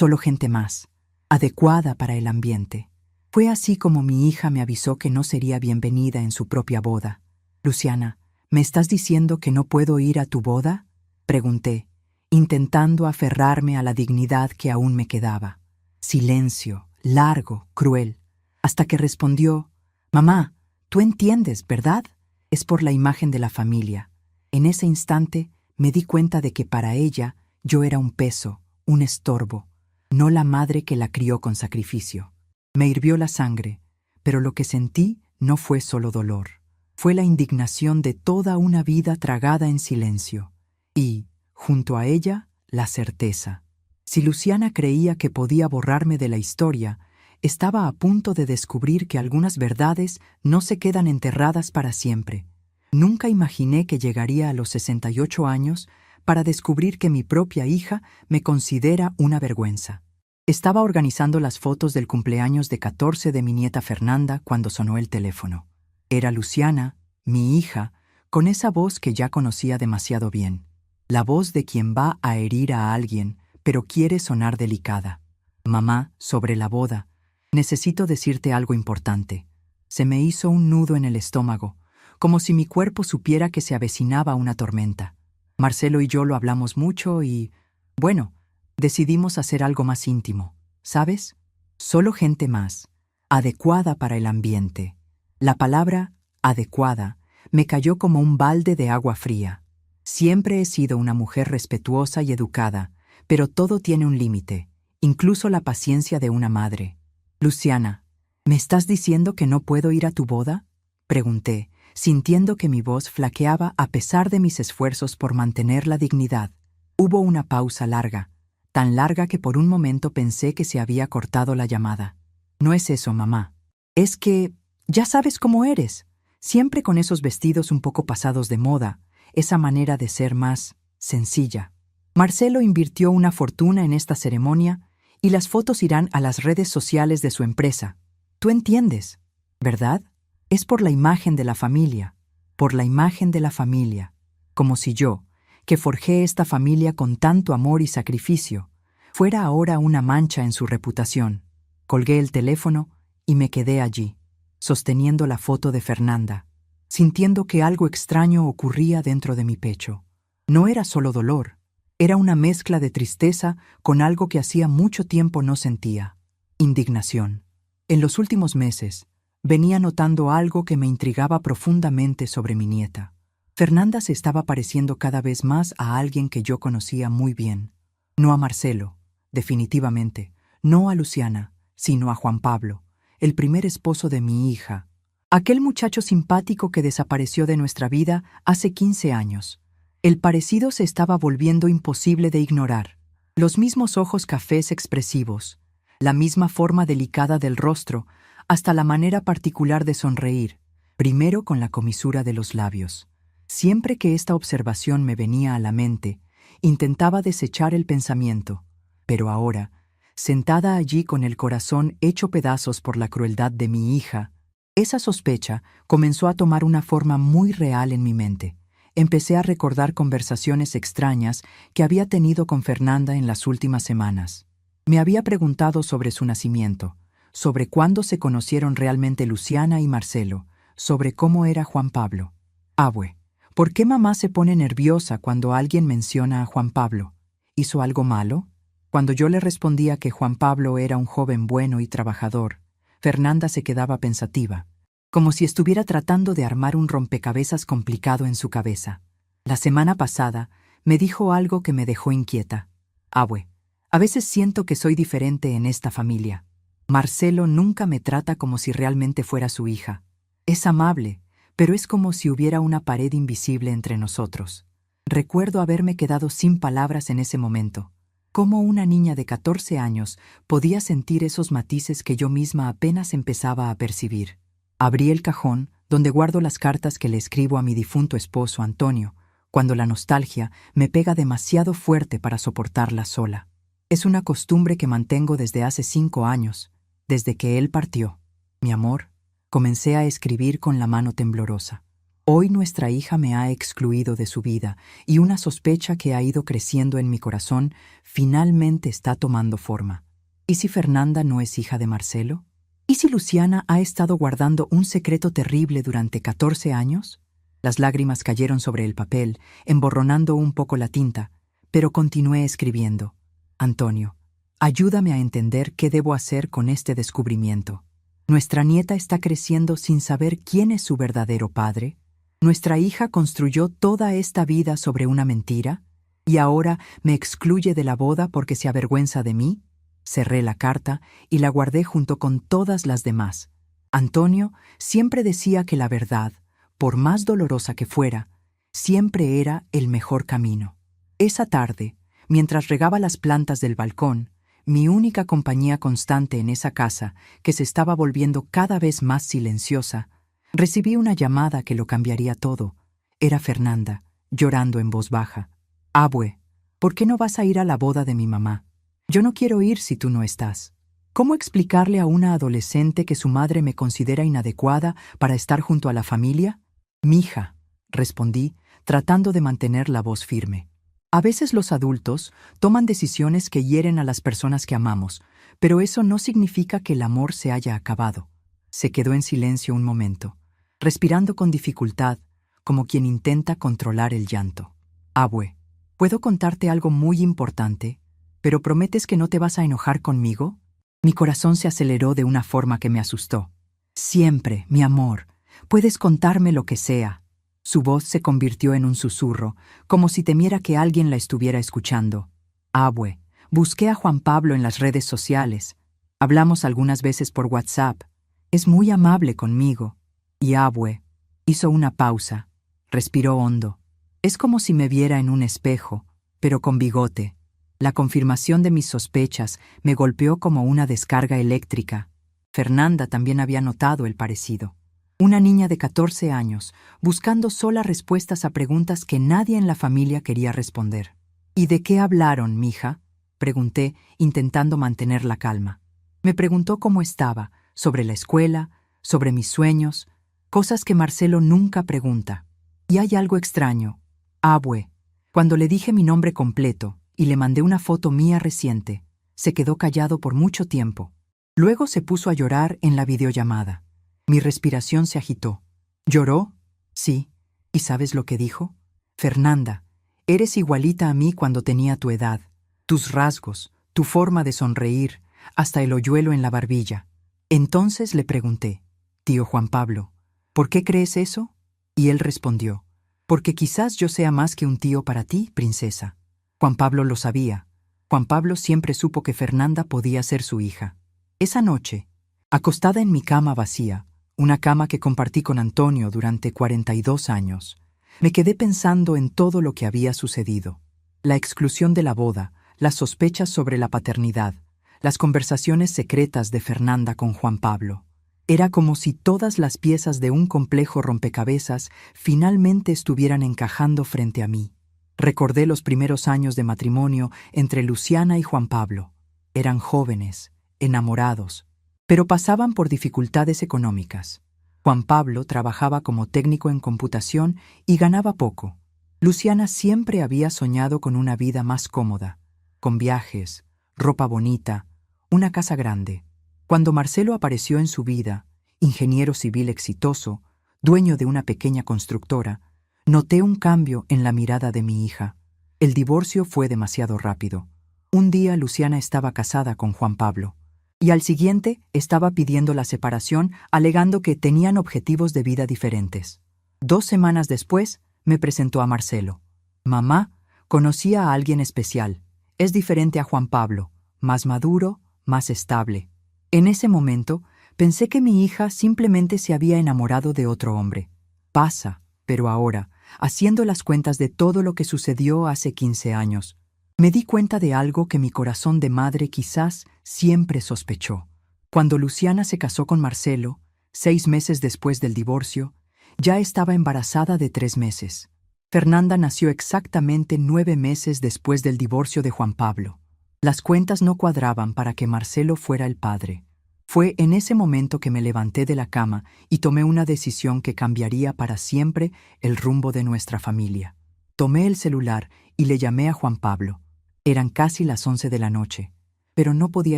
solo gente más, adecuada para el ambiente. Fue así como mi hija me avisó que no sería bienvenida en su propia boda. Luciana, ¿me estás diciendo que no puedo ir a tu boda?, pregunté, intentando aferrarme a la dignidad que aún me quedaba. Silencio, largo, cruel, hasta que respondió: «Mamá, tú entiendes, ¿verdad? Es por la imagen de la familia». En ese instante me di cuenta de que para ella yo era un peso, un estorbo, no la madre que la crió con sacrificio. Me hirvió la sangre, pero lo que sentí no fue solo dolor. Fue la indignación de toda una vida tragada en silencio. Y, junto a ella, la certeza. Si Luciana creía que podía borrarme de la historia, estaba a punto de descubrir que algunas verdades no se quedan enterradas para siempre. Nunca imaginé que llegaría a los 68 años para descubrir que mi propia hija me considera una vergüenza. Estaba organizando las fotos del cumpleaños de 14 de mi nieta Fernanda cuando sonó el teléfono. Era Luciana, mi hija, con esa voz que ya conocía demasiado bien. La voz de quien va a herir a alguien, pero quiere sonar delicada. «Mamá, sobre la boda, necesito decirte algo importante». Se me hizo un nudo en el estómago, como si mi cuerpo supiera que se avecinaba una tormenta. Marcelo y yo lo hablamos mucho y, bueno, decidimos hacer algo más íntimo, ¿sabes? Solo gente más, adecuada para el ambiente. La palabra adecuada me cayó como un balde de agua fría. Siempre he sido una mujer respetuosa y educada, pero todo tiene un límite, incluso la paciencia de una madre. «Luciana, ¿me estás diciendo que no puedo ir a tu boda?», pregunté, sintiendo que mi voz flaqueaba a pesar de mis esfuerzos por mantener la dignidad. Hubo una pausa larga, tan larga que por un momento pensé que se había cortado la llamada. «No es eso, mamá. Es que, ya sabes cómo eres, siempre con esos vestidos un poco pasados de moda, esa manera de ser más sencilla». Marcelo invirtió una fortuna en esta ceremonia y las fotos irán a las redes sociales de su empresa. Tú entiendes, ¿verdad? Es por la imagen de la familia, por la imagen de la familia, como si yo, que forjé esta familia con tanto amor y sacrificio, fuera ahora una mancha en su reputación. Colgué el teléfono y me quedé allí, sosteniendo la foto de Fernanda, sintiendo que algo extraño ocurría dentro de mi pecho. No era solo dolor, era una mezcla de tristeza con algo que hacía mucho tiempo no sentía: indignación. En los últimos meses, venía notando algo que me intrigaba profundamente sobre mi nieta. Fernanda se estaba pareciendo cada vez más a alguien que yo conocía muy bien. No a Marcelo, definitivamente, no a Luciana, sino a Juan Pablo, el primer esposo de mi hija. Aquel muchacho simpático que desapareció de nuestra vida hace 15 años. El parecido se estaba volviendo imposible de ignorar. Los mismos ojos cafés expresivos, la misma forma delicada del rostro, hasta la manera particular de sonreír, primero con la comisura de los labios. Siempre que esta observación me venía a la mente, intentaba desechar el pensamiento, pero ahora, sentada allí con el corazón hecho pedazos por la crueldad de mi hija, esa sospecha comenzó a tomar una forma muy real en mi mente. Empecé a recordar conversaciones extrañas que había tenido con Fernanda en las últimas semanas. Me había preguntado sobre su nacimiento, sobre cuándo se conocieron realmente Luciana y Marcelo, sobre cómo era Juan Pablo. «Abue, ¿por qué mamá se pone nerviosa cuando alguien menciona a Juan Pablo? ¿Hizo algo malo?». Cuando yo le respondía que Juan Pablo era un joven bueno y trabajador, Fernanda se quedaba pensativa, como si estuviera tratando de armar un rompecabezas complicado en su cabeza. La semana pasada me dijo algo que me dejó inquieta. «Abue, a veces siento que soy diferente en esta familia. Marcelo nunca me trata como si realmente fuera su hija. Es amable, pero es como si hubiera una pared invisible entre nosotros». Recuerdo haberme quedado sin palabras en ese momento. ¿Cómo una niña de 14 años podía sentir esos matices que yo misma apenas empezaba a percibir? Abrí el cajón donde guardo las cartas que le escribo a mi difunto esposo Antonio, cuando la nostalgia me pega demasiado fuerte para soportarla sola. Es una costumbre que mantengo desde hace 5 años, desde que él partió. «Mi amor», comencé a escribir con la mano temblorosa. Hoy nuestra hija me ha excluido de su vida y una sospecha que ha ido creciendo en mi corazón finalmente está tomando forma. ¿Y si Fernanda no es hija de Marcelo? ¿Y si Luciana ha estado guardando un secreto terrible durante 14 años? Las lágrimas cayeron sobre el papel, emborronando un poco la tinta, pero continué escribiendo. Antonio, ayúdame a entender qué debo hacer con este descubrimiento. Nuestra nieta está creciendo sin saber quién es su verdadero padre. Nuestra hija construyó toda esta vida sobre una mentira y ahora me excluye de la boda porque se avergüenza de mí. Cerré la carta y la guardé junto con todas las demás. Antonio siempre decía que la verdad, por más dolorosa que fuera, siempre era el mejor camino. Esa tarde, mientras regaba las plantas del balcón, mi única compañía constante en esa casa, que se estaba volviendo cada vez más silenciosa, recibí una llamada que lo cambiaría todo. Era Fernanda, llorando en voz baja. «Abue, ¿por qué no vas a ir a la boda de mi mamá? Yo no quiero ir si tú no estás». ¿Cómo explicarle a una adolescente que su madre me considera inadecuada para estar junto a la familia? «Mija», respondí, tratando de mantener la voz firme. A veces los adultos toman decisiones que hieren a las personas que amamos, pero eso no significa que el amor se haya acabado. Se quedó en silencio un momento, respirando con dificultad, como quien intenta controlar el llanto. «Abue, ¿puedo contarte algo muy importante? ¿Pero prometes que no te vas a enojar conmigo?» Mi corazón se aceleró de una forma que me asustó. «Siempre, mi amor, puedes contarme lo que sea». Su voz se convirtió en un susurro, como si temiera que alguien la estuviera escuchando. «Abue, busqué a Juan Pablo en las redes sociales. Hablamos algunas veces por WhatsApp. Es muy amable conmigo». Y Abue hizo una pausa, respiró hondo. Es como si me viera en un espejo, pero con bigote. La confirmación de mis sospechas me golpeó como una descarga eléctrica. Fernanda también había notado el parecido. Una niña de 14 años, buscando sola respuestas a preguntas que nadie en la familia quería responder. «¿Y de qué hablaron, mija?», pregunté, intentando mantener la calma. Me preguntó cómo estaba, sobre la escuela, sobre mis sueños, cosas que Marcelo nunca pregunta. Y hay algo extraño. Abue, cuando le dije mi nombre completo y le mandé una foto mía reciente, se quedó callado por mucho tiempo. Luego se puso a llorar en la videollamada. Mi respiración se agitó. ¿Lloró? Sí. ¿Y sabes lo que dijo? «Fernanda, eres igualita a mí cuando tenía tu edad. Tus rasgos, tu forma de sonreír, hasta el hoyuelo en la barbilla». Entonces le pregunté: «Tío Juan Pablo, ¿por qué crees eso?». Y él respondió: «Porque quizás yo sea más que un tío para ti, princesa». Juan Pablo lo sabía. Juan Pablo siempre supo que Fernanda podía ser su hija. Esa noche, acostada en mi cama vacía, una cama que compartí con Antonio durante 42 años, me quedé pensando en todo lo que había sucedido. La exclusión de la boda, las sospechas sobre la paternidad, las conversaciones secretas de Fernanda con Juan Pablo. Era como si todas las piezas de un complejo rompecabezas finalmente estuvieran encajando frente a mí. Recordé los primeros años de matrimonio entre Luciana y Juan Pablo. Eran jóvenes, enamorados, pero pasaban por dificultades económicas. Juan Pablo trabajaba como técnico en computación y ganaba poco. Luciana siempre había soñado con una vida más cómoda, con viajes, ropa bonita, una casa grande. Cuando Marcelo apareció en su vida, ingeniero civil exitoso, dueño de una pequeña constructora, noté un cambio en la mirada de mi hija. El divorcio fue demasiado rápido. Un día Luciana estaba casada con Juan Pablo, y al siguiente estaba pidiendo la separación, alegando que tenían objetivos de vida diferentes. 2 semanas después, me presentó a Marcelo. «Mamá, conocí a alguien especial. Es diferente a Juan Pablo, más maduro, más estable». En ese momento, pensé que mi hija simplemente se había enamorado de otro hombre. Pasa, pero ahora, haciendo las cuentas de todo lo que sucedió hace 15 años, me di cuenta de algo que mi corazón de madre quizás siempre sospechó. Cuando Luciana se casó con Marcelo, 6 meses después del divorcio, ya estaba embarazada de 3 meses. Fernanda nació exactamente 9 meses después del divorcio de Juan Pablo. Las cuentas no cuadraban para que Marcelo fuera el padre. Fue en ese momento que me levanté de la cama y tomé una decisión que cambiaría para siempre el rumbo de nuestra familia. Tomé el celular y le llamé a Juan Pablo. Eran casi las 11 de la noche, pero no podía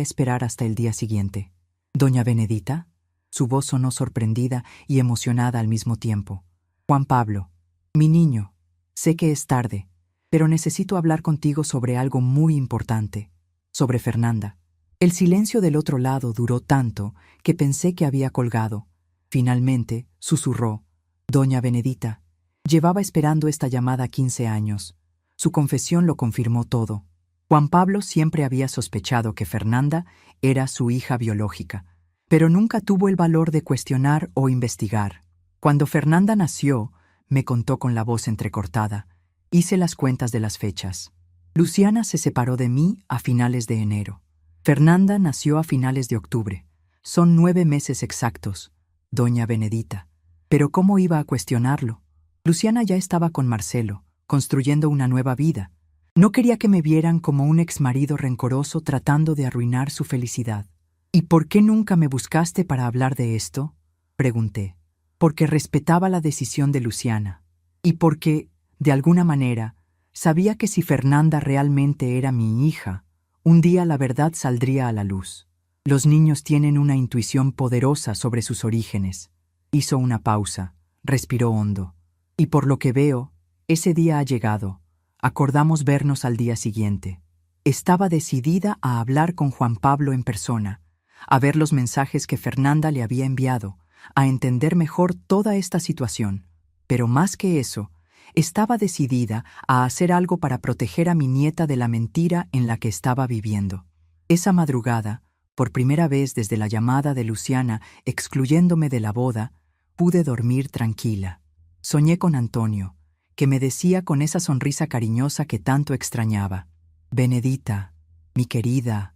esperar hasta el día siguiente. «¿Doña Benedita?» Su voz sonó sorprendida y emocionada al mismo tiempo. «Juan Pablo, mi niño, sé que es tarde, pero necesito hablar contigo sobre algo muy importante, sobre Fernanda». El silencio del otro lado duró tanto que pensé que había colgado. Finalmente, susurró: «Doña Benedita, llevaba esperando esta llamada 15 años. Su confesión lo confirmó todo. Juan Pablo siempre había sospechado que Fernanda era su hija biológica, pero nunca tuvo el valor de cuestionar o investigar. Cuando Fernanda nació, me contó con la voz entrecortada. Hice las cuentas de las fechas. Luciana se separó de mí a finales de enero. Fernanda nació a finales de octubre. Son 9 meses exactos, doña Benedita. Pero ¿cómo iba a cuestionarlo? Luciana ya estaba con Marcelo, construyendo una nueva vida. No quería que me vieran como un exmarido rencoroso tratando de arruinar su felicidad. «¿Y por qué nunca me buscaste para hablar de esto?», pregunté. «Porque respetaba la decisión de Luciana. Y porque, de alguna manera, sabía que si Fernanda realmente era mi hija, un día la verdad saldría a la luz. Los niños tienen una intuición poderosa sobre sus orígenes». Hizo una pausa, respiró hondo. «Y por lo que veo, ese día ha llegado. Acordamos vernos al día siguiente». Estaba decidida a hablar con Juan Pablo en persona, a ver los mensajes que Fernanda le había enviado, a entender mejor toda esta situación. Pero más que eso, estaba decidida a hacer algo para proteger a mi nieta de la mentira en la que estaba viviendo. Esa madrugada, por primera vez desde la llamada de Luciana excluyéndome de la boda, pude dormir tranquila. Soñé con Antonio, que me decía con esa sonrisa cariñosa que tanto extrañaba: «Benedita, mi querida,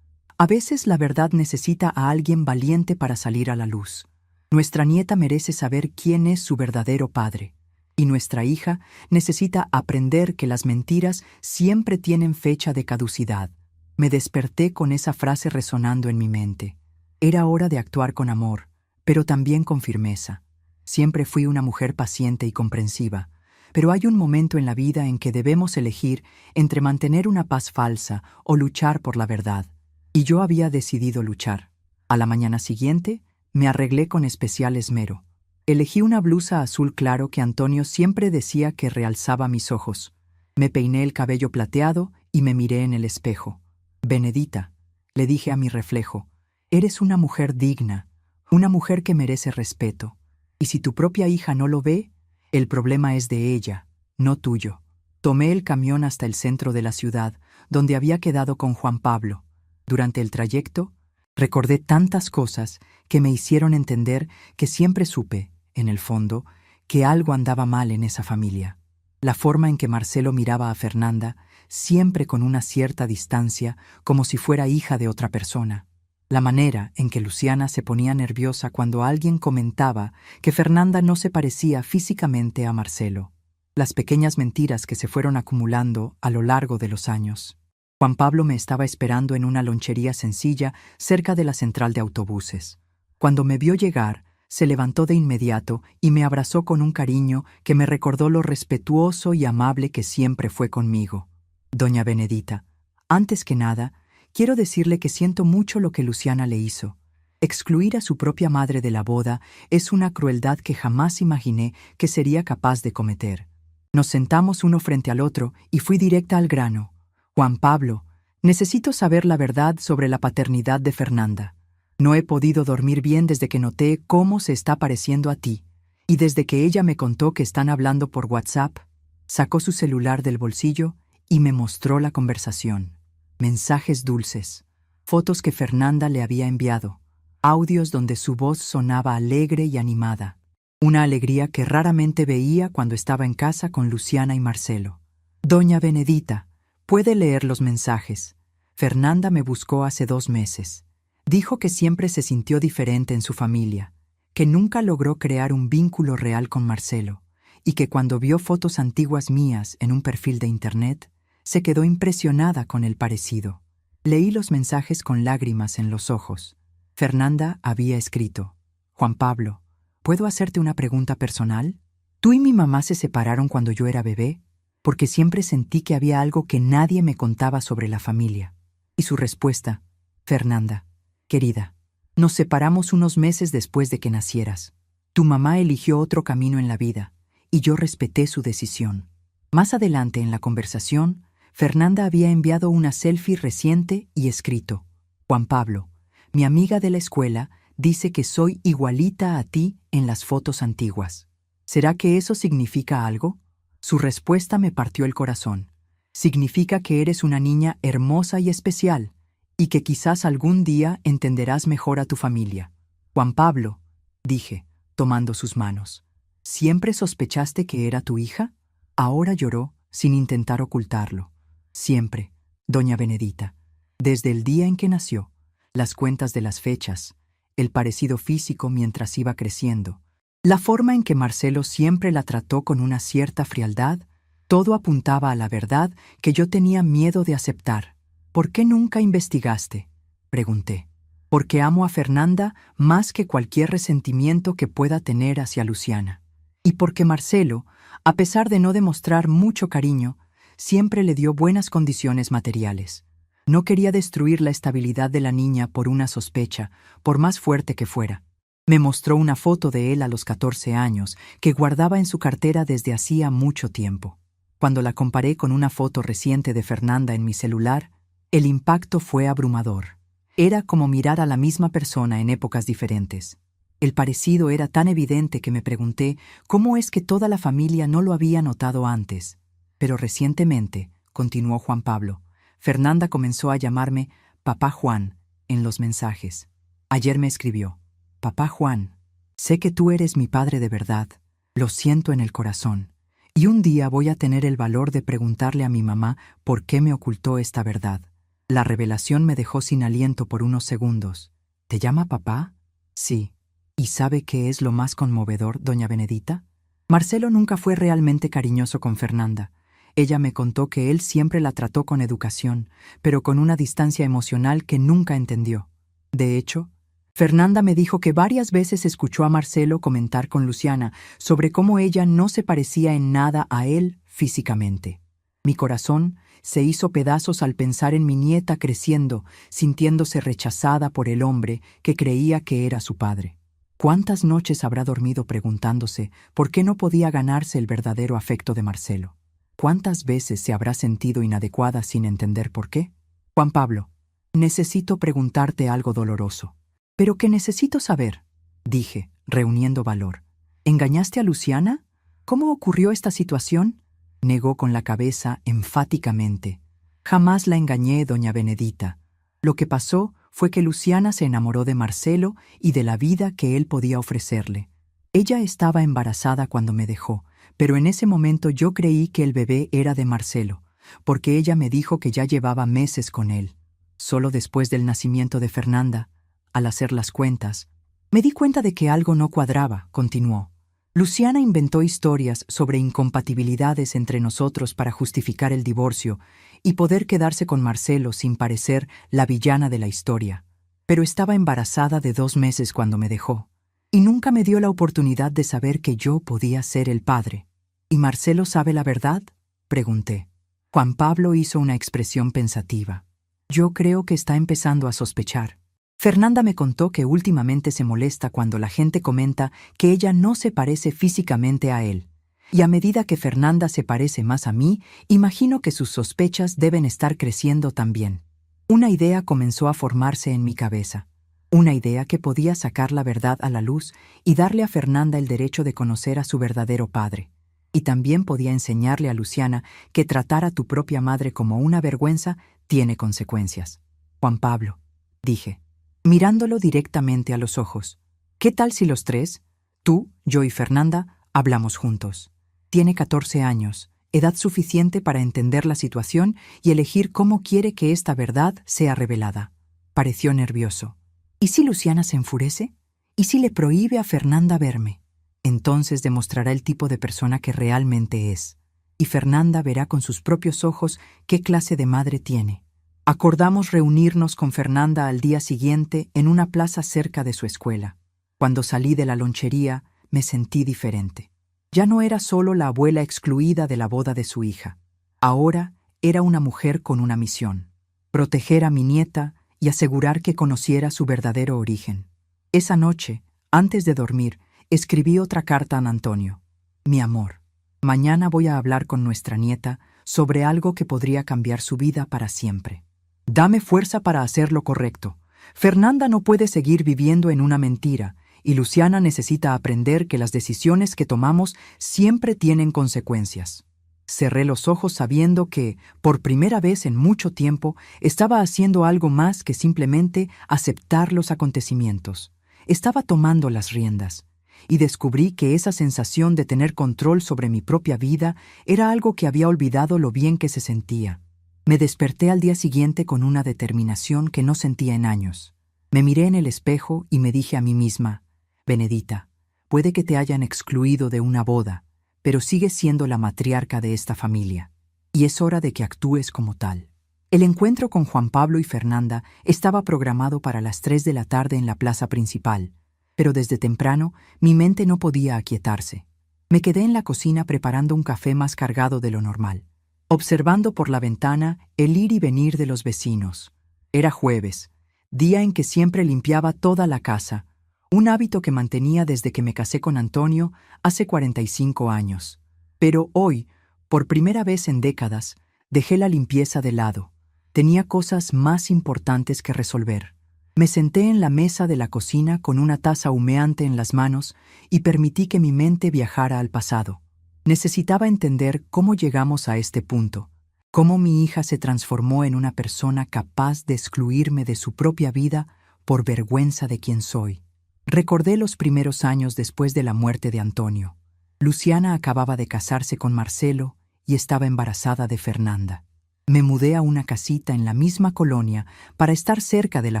a veces la verdad necesita a alguien valiente para salir a la luz. Nuestra nieta merece saber quién es su verdadero padre, y nuestra hija necesita aprender que las mentiras siempre tienen fecha de caducidad». Me desperté con esa frase resonando en mi mente. Era hora de actuar con amor, pero también con firmeza. Siempre fui una mujer paciente y comprensiva, pero hay un momento en la vida en que debemos elegir entre mantener una paz falsa o luchar por la verdad. Y yo había decidido luchar. A la mañana siguiente, me arreglé con especial esmero. Elegí una blusa azul claro que Antonio siempre decía que realzaba mis ojos. Me peiné el cabello plateado y me miré en el espejo. «Benedita», le dije a mi reflejo, «eres una mujer digna, una mujer que merece respeto. Y si tu propia hija no lo ve, el problema es de ella, no tuyo». Tomé el camión hasta el centro de la ciudad, donde había quedado con Juan Pablo. Durante el trayecto, recordé tantas cosas que me hicieron entender que siempre supe, en el fondo, que algo andaba mal en esa familia. La forma en que Marcelo miraba a Fernanda, siempre con una cierta distancia, como si fuera hija de otra persona. La manera en que Luciana se ponía nerviosa cuando alguien comentaba que Fernanda no se parecía físicamente a Marcelo. Las pequeñas mentiras que se fueron acumulando a lo largo de los años. Juan Pablo me estaba esperando en una lonchería sencilla cerca de la central de autobuses. Cuando me vio llegar, se levantó de inmediato y me abrazó con un cariño que me recordó lo respetuoso y amable que siempre fue conmigo. «Doña Benedita, antes que nada, quiero decirle que siento mucho lo que Luciana le hizo. Excluir a su propia madre de la boda es una crueldad que jamás imaginé que sería capaz de cometer». Nos sentamos uno frente al otro y fui directa al grano. «Juan Pablo, necesito saber la verdad sobre la paternidad de Fernanda. No he podido dormir bien desde que noté cómo se está pareciendo a ti, y desde que ella me contó que están hablando por WhatsApp». Sacó su celular del bolsillo y me mostró la conversación. Mensajes dulces, fotos que Fernanda le había enviado, audios donde su voz sonaba alegre y animada. Una alegría que raramente veía cuando estaba en casa con Luciana y Marcelo. «Doña Benedita, puede leer los mensajes. Fernanda me buscó hace 2 meses. Dijo que siempre se sintió diferente en su familia, que nunca logró crear un vínculo real con Marcelo, y que cuando vio fotos antiguas mías en un perfil de internet, se quedó impresionada con el parecido». Leí los mensajes con lágrimas en los ojos. Fernanda había escrito: Juan Pablo, ¿puedo hacerte una pregunta personal? ¿Tú y mi mamá se separaron cuando yo era bebé? Porque siempre sentí que había algo que nadie me contaba sobre la familia. Y su respuesta: Fernanda, querida, nos separamos unos meses después de que nacieras. Tu mamá eligió otro camino en la vida, y yo respeté su decisión. Más adelante en la conversación, Fernanda había enviado una selfie reciente y escrito: Juan Pablo, mi amiga de la escuela dice que soy igualita a ti en las fotos antiguas. ¿Será que eso significa algo? Su respuesta me partió el corazón. Significa que eres una niña hermosa y especial, y que quizás algún día entenderás mejor a tu familia. Juan Pablo, dije, tomando sus manos, ¿siempre sospechaste que era tu hija? Ahora lloró, sin intentar ocultarlo. Siempre, doña Benedita. Desde el día en que nació, las cuentas de las fechas, el parecido físico mientras iba creciendo, la forma en que Marcelo siempre la trató con una cierta frialdad, todo apuntaba a la verdad que yo tenía miedo de aceptar. ¿Por qué nunca investigaste?, pregunté. Porque amo a Fernanda más que cualquier resentimiento que pueda tener hacia Luciana. Y porque Marcelo, a pesar de no demostrar mucho cariño, siempre le dio buenas condiciones materiales. No quería destruir la estabilidad de la niña por una sospecha, por más fuerte que fuera. Me mostró una foto de él a los 14 años, que guardaba en su cartera desde hacía mucho tiempo. Cuando la comparé con una foto reciente de Fernanda en mi celular, el impacto fue abrumador. Era como mirar a la misma persona en épocas diferentes. El parecido era tan evidente que me pregunté cómo es que toda la familia no lo había notado antes. Pero recientemente, continuó Juan Pablo, Fernanda comenzó a llamarme Papá Juan en los mensajes. Ayer me escribió: Papá Juan, sé que tú eres mi padre de verdad, lo siento en el corazón, y un día voy a tener el valor de preguntarle a mi mamá por qué me ocultó esta verdad. La revelación me dejó sin aliento por unos segundos. ¿Te llama papá? Sí. ¿Y sabe qué es lo más conmovedor, doña Benedita? Marcelo nunca fue realmente cariñoso con Fernanda. Ella me contó que él siempre la trató con educación, pero con una distancia emocional que nunca entendió. De hecho, Fernanda me dijo que varias veces escuchó a Marcelo comentar con Luciana sobre cómo ella no se parecía en nada a él físicamente. Mi corazón se hizo pedazos al pensar en mi nieta creciendo, sintiéndose rechazada por el hombre que creía que era su padre. ¿Cuántas noches habrá dormido preguntándose por qué no podía ganarse el verdadero afecto de Marcelo? ¿Cuántas veces se habrá sentido inadecuada sin entender por qué? Juan Pablo, necesito preguntarte algo doloroso. ¿Pero qué necesito saber?, dije, reuniendo valor. ¿Engañaste a Luciana? ¿Cómo ocurrió esta situación? Negó con la cabeza enfáticamente. Jamás la engañé, doña Benedita. Lo que pasó fue que Luciana se enamoró de Marcelo y de la vida que él podía ofrecerle. Ella estaba embarazada cuando me dejó, pero en ese momento yo creí que el bebé era de Marcelo, porque ella me dijo que ya llevaba meses con él. Solo después del nacimiento de Fernanda, al hacer las cuentas, me di cuenta de que algo no cuadraba, continuó. Luciana inventó historias sobre incompatibilidades entre nosotros para justificar el divorcio y poder quedarse con Marcelo sin parecer la villana de la historia. Pero estaba embarazada de 2 meses cuando me dejó, y nunca me dio la oportunidad de saber que yo podía ser el padre. ¿Y Marcelo sabe la verdad?, pregunté. Juan Pablo hizo una expresión pensativa. Yo creo que está empezando a sospechar. Fernanda me contó que últimamente se molesta cuando la gente comenta que ella no se parece físicamente a él. Y a medida que Fernanda se parece más a mí, imagino que sus sospechas deben estar creciendo también. Una idea comenzó a formarse en mi cabeza. Una idea que podía sacar la verdad a la luz y darle a Fernanda el derecho de conocer a su verdadero padre. Y también podía enseñarle a Luciana que tratar a tu propia madre como una vergüenza tiene consecuencias. Juan Pablo, dije, mirándolo directamente a los ojos, ¿qué tal si los tres, tú, yo y Fernanda, hablamos juntos? Tiene 14 años, edad suficiente para entender la situación y elegir cómo quiere que esta verdad sea revelada. Pareció nervioso. ¿Y si Luciana se enfurece? ¿Y si le prohíbe a Fernanda verme? Entonces demostrará el tipo de persona que realmente es. Y Fernanda verá con sus propios ojos qué clase de madre tiene. Acordamos reunirnos con Fernanda al día siguiente en una plaza cerca de su escuela. Cuando salí de la lonchería, me sentí diferente. Ya no era solo la abuela excluida de la boda de su hija. Ahora era una mujer con una misión: proteger a mi nieta y asegurar que conociera su verdadero origen. Esa noche, antes de dormir, escribí otra carta a Antonio. Mi amor, mañana voy a hablar con nuestra nieta sobre algo que podría cambiar su vida para siempre. Dame fuerza para hacer lo correcto. Fernanda no puede seguir viviendo en una mentira, y Luciana necesita aprender que las decisiones que tomamos siempre tienen consecuencias. Cerré los ojos sabiendo que, por primera vez en mucho tiempo, estaba haciendo algo más que simplemente aceptar los acontecimientos. Estaba tomando las riendas, y descubrí que esa sensación de tener control sobre mi propia vida era algo que había olvidado lo bien que se sentía. Me desperté al día siguiente con una determinación que no sentía en años. Me miré en el espejo y me dije a mí misma: Benedita, puede que te hayan excluido de una boda, pero sigues siendo la matriarca de esta familia, y es hora de que actúes como tal. El encuentro con Juan Pablo y Fernanda estaba programado para las 3 de la tarde en la plaza principal, pero desde temprano mi mente no podía aquietarse. Me quedé en la cocina preparando un café más cargado de lo normal, observando por la ventana el ir y venir de los vecinos. Era jueves, día en que siempre limpiaba toda la casa, un hábito que mantenía desde que me casé con Antonio hace 45 años. Pero hoy, por primera vez en décadas, dejé la limpieza de lado. Tenía cosas más importantes que resolver. Me senté en la mesa de la cocina con una taza humeante en las manos y permití que mi mente viajara al pasado. Necesitaba entender cómo llegamos a este punto, cómo mi hija se transformó en una persona capaz de excluirme de su propia vida por vergüenza de quién soy. Recordé los primeros años después de la muerte de Antonio. Luciana acababa de casarse con Marcelo y estaba embarazada de Fernanda. Me mudé a una casita en la misma colonia para estar cerca de la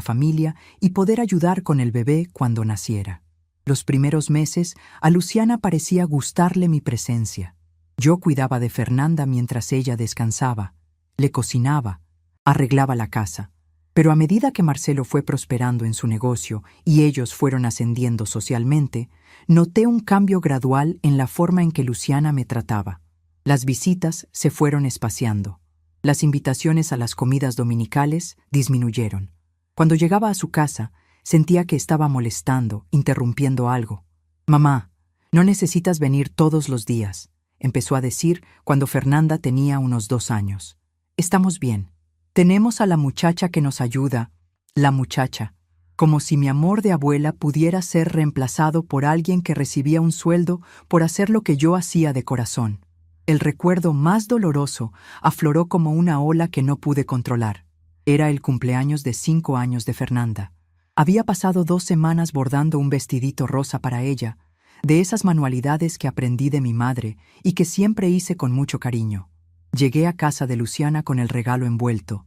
familia y poder ayudar con el bebé cuando naciera. Los primeros meses, a Luciana parecía gustarle mi presencia. Yo cuidaba de Fernanda mientras ella descansaba, le cocinaba, arreglaba la casa. Pero a medida que Marcelo fue prosperando en su negocio y ellos fueron ascendiendo socialmente, noté un cambio gradual en la forma en que Luciana me trataba. Las visitas se fueron espaciando. Las invitaciones a las comidas dominicales disminuyeron. Cuando llegaba a su casa, sentía que estaba molestando, interrumpiendo algo. «Mamá, no necesitas venir todos los días», empezó a decir cuando Fernanda tenía unos 2 años. «Estamos bien. Tenemos a la muchacha que nos ayuda». La muchacha. Como si mi amor de abuela pudiera ser reemplazado por alguien que recibía un sueldo por hacer lo que yo hacía de corazón. El recuerdo más doloroso afloró como una ola que no pude controlar. Era el cumpleaños de 5 años de Fernanda. Había pasado 2 semanas bordando un vestidito rosa para ella, de esas manualidades que aprendí de mi madre y que siempre hice con mucho cariño. Llegué a casa de Luciana con el regalo envuelto,